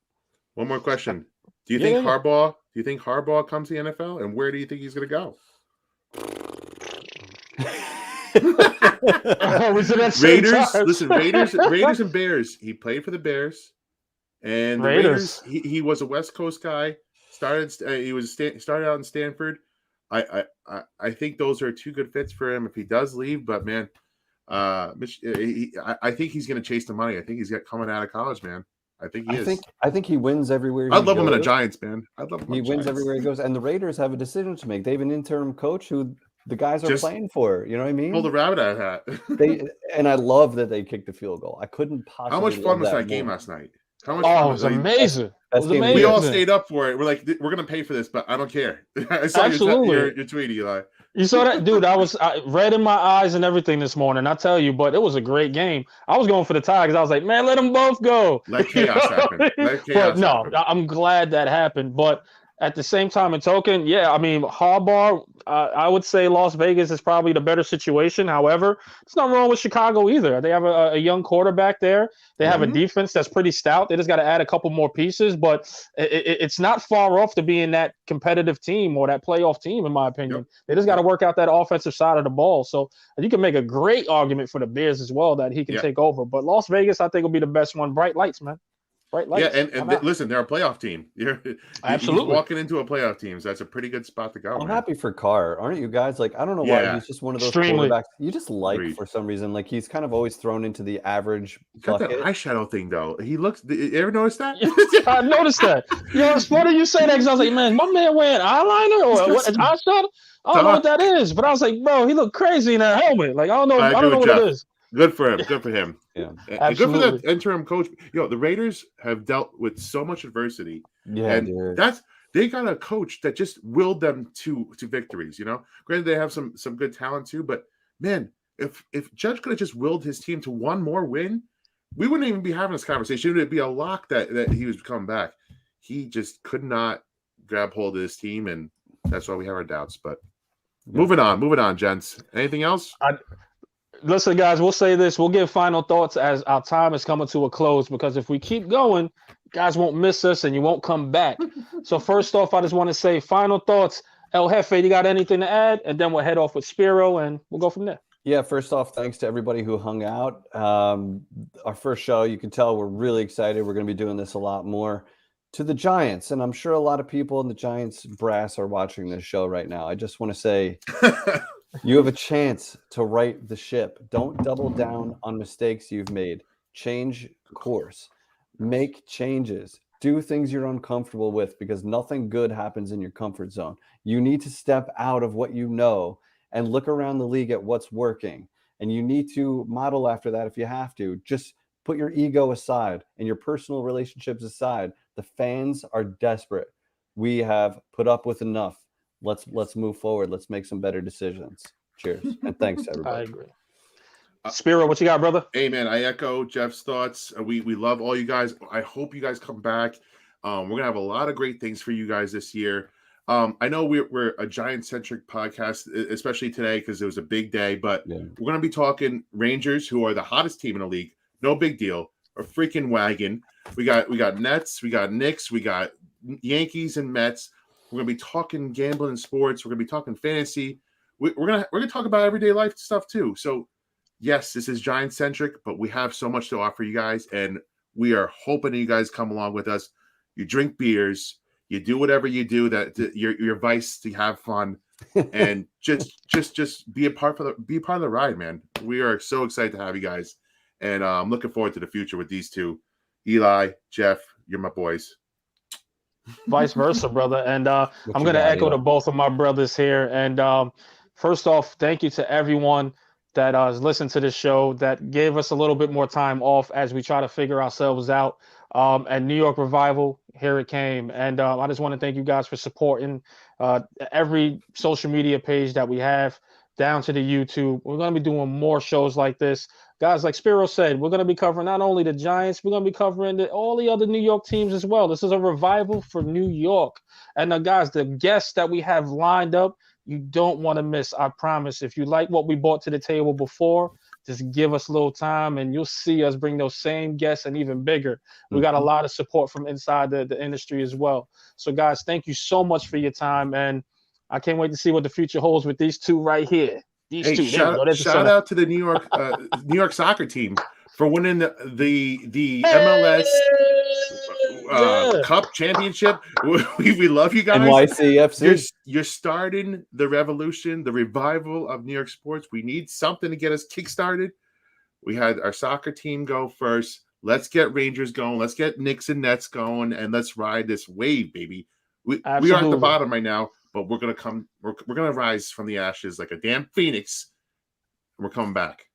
One more question. Do you think Harbaugh comes to the NFL, and where do you think he's going to go? Raiders and Bears. He played for the Bears. And the Raiders, he was a West Coast guy. Started out in Stanford. I think those are 2 good fits for him if he does leave. But man, I think he's going to chase the money. I think he's coming out of college, man. I think he is. I think he wins everywhere. I'd love him in a Giants, man. He wins everywhere he goes, and the Raiders have a decision to make. They have an interim coach who the guys are playing for. You know what I mean? Pull the rabbit out of hat. And I love that they kicked the field goal. I couldn't possibly. How much fun was that game last night? It was amazing. It was amazing. We all stayed up for it. We're like, we're gonna pay for this, but I don't care. I saw your tweet, Eli. You saw that, dude? I red in my eyes and everything this morning. I tell you, but it was a great game. I was going for the tie because I was like, man, let them both go. Let chaos happen. I'm glad that happened. But at the same time and token, I mean, Harbaugh, I would say Las Vegas is probably the better situation. However, it's not wrong with Chicago either. They have a young quarterback there. They have a defense that's pretty stout. They just got to add a couple more pieces, but it's not far off to being that competitive team or that playoff team, in my opinion. Yep. They just got to work out that offensive side of the ball. So you can make a great argument for the Bears as well that he can take over. But Las Vegas, I think, will be the best one. Bright lights, man. Bright lights. Yeah, and listen, they're a playoff team. Absolutely. He's walking into a playoff team, so that's a pretty good spot to go. I'm happy for Carr. Aren't you guys? Like, I don't know why he's just one of those quarterbacks you just like for some reason. Like, he's kind of always thrown into the average bucket. That eyeshadow thing, though. He looks. You ever notice that? I noticed that. It's funny you say that because I was like, man, my man wearing eyeliner or what? Eyeshadow? I don't know what that is, but I was like, bro, he looked crazy in that helmet. Like, I don't know what it is. Good for him. Good for him. Yeah, and good for the interim coach. The Raiders have dealt with so much adversity. Yeah, and they got a coach that just willed them to victories. Granted, they have some good talent too, but man, if Judge could have just willed his team to one more win, we wouldn't even be having this conversation. It'd be a lock that he was coming back. He just could not grab hold of his team, and that's why we have our doubts. But Moving on, gents. Anything else? Listen, guys, we'll say this. We'll give final thoughts as our time is coming to a close, because if we keep going, you guys won't miss us and you won't come back. So first off, I just want to say final thoughts. El Jefe, you got anything to add? And then we'll head off with Spiro and we'll go from there. Yeah, first off, thanks to everybody who hung out. Our first show, you can tell we're really excited. We're going to be doing this a lot more. To the Giants, and I'm sure a lot of people in the Giants brass are watching this show right now. I just want to say you have a chance to right the ship. Don't double down on mistakes you've made. Change course. Make changes. Do things you're uncomfortable with, because nothing good happens in your comfort zone. You need to step out of what you know and look around the league at what's working. And you need to model after that if you have to. Just put your ego aside and your personal relationships aside. The fans are desperate. We have put up with enough. Let's move forward. Let's make some better decisions. Cheers. And thanks, everybody. I agree. Spiro, what you got, brother? Hey, man, I echo Jeff's thoughts. We love all you guys. I hope you guys come back. We're going to have a lot of great things for you guys this year. I know we're a Giant-centric podcast, especially today because it was a big day, but we're going to be talking Rangers, who are the hottest team in the league. No big deal. A freaking wagon. We got Nets, we got Knicks, we got Yankees and Mets. We're going to be talking gambling and sports. We're going to be talking fantasy. We're gonna talk about everyday life stuff too. So yes, this is Giant-centric, but we have so much to offer you guys, and we are hoping that you guys come along with us. You drink beers, you do whatever you do your vice to have fun, and just be a part of the ride, man. We are so excited to have you guys, and I'm looking forward to the future with these two. Eli, Jeff, you're my boys. Vice versa, brother. And I'm going to echo to both of my brothers here. And first off, thank you to everyone that has listened to this show, that gave us a little bit more time off as we try to figure ourselves out. And New York Revival, here it came. And I just want to thank you guys for supporting every social media page that we have, down to the YouTube. We're going to be doing more shows like this. Guys, like Spiro said, we're going to be covering not only the Giants, we're going to be covering all the other New York teams as well. This is a revival for New York. And guys, the guests that we have lined up, you don't want to miss. I promise. If you like what we brought to the table before, just give us a little time and you'll see us bring those same guests and even bigger. We got a lot of support from inside the industry as well. So guys, thank you so much for your time. And I can't wait to see what the future holds with these two right here. These two. Shout out to the New York soccer team for winning the MLS Cup championship. We love you guys. NYCFC. You're starting the revolution, the revival of New York sports. We need something to get us kickstarted. We had our soccer team go first. Let's get Rangers going. Let's get Knicks and Nets going, and let's ride this wave, baby. We are at the bottom right now. But we're gonna rise from the ashes like a damn phoenix, and we're coming back.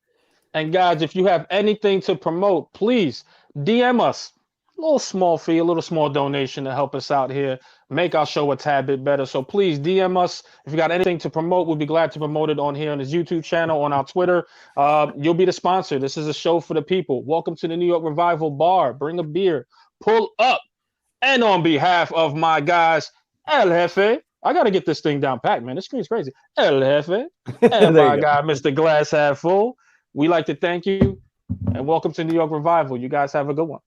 And guys, if you have anything to promote, please DM us. A little small fee, a little small donation to help us out here, make our show a tad bit better. So please DM us. If you got anything to promote, we'll be glad to promote it on here on his YouTube channel, on our Twitter. You'll be the sponsor. This is a show for the people. Welcome to the New York Revival Bar. Bring a beer, pull up. And on behalf of my guys, El Jefe, I got to get this thing down packed, man. This screen's crazy. El Jefe and my guy, Mr. Glass Half Full. We like to thank you and welcome to New York Revival. You guys have a good one.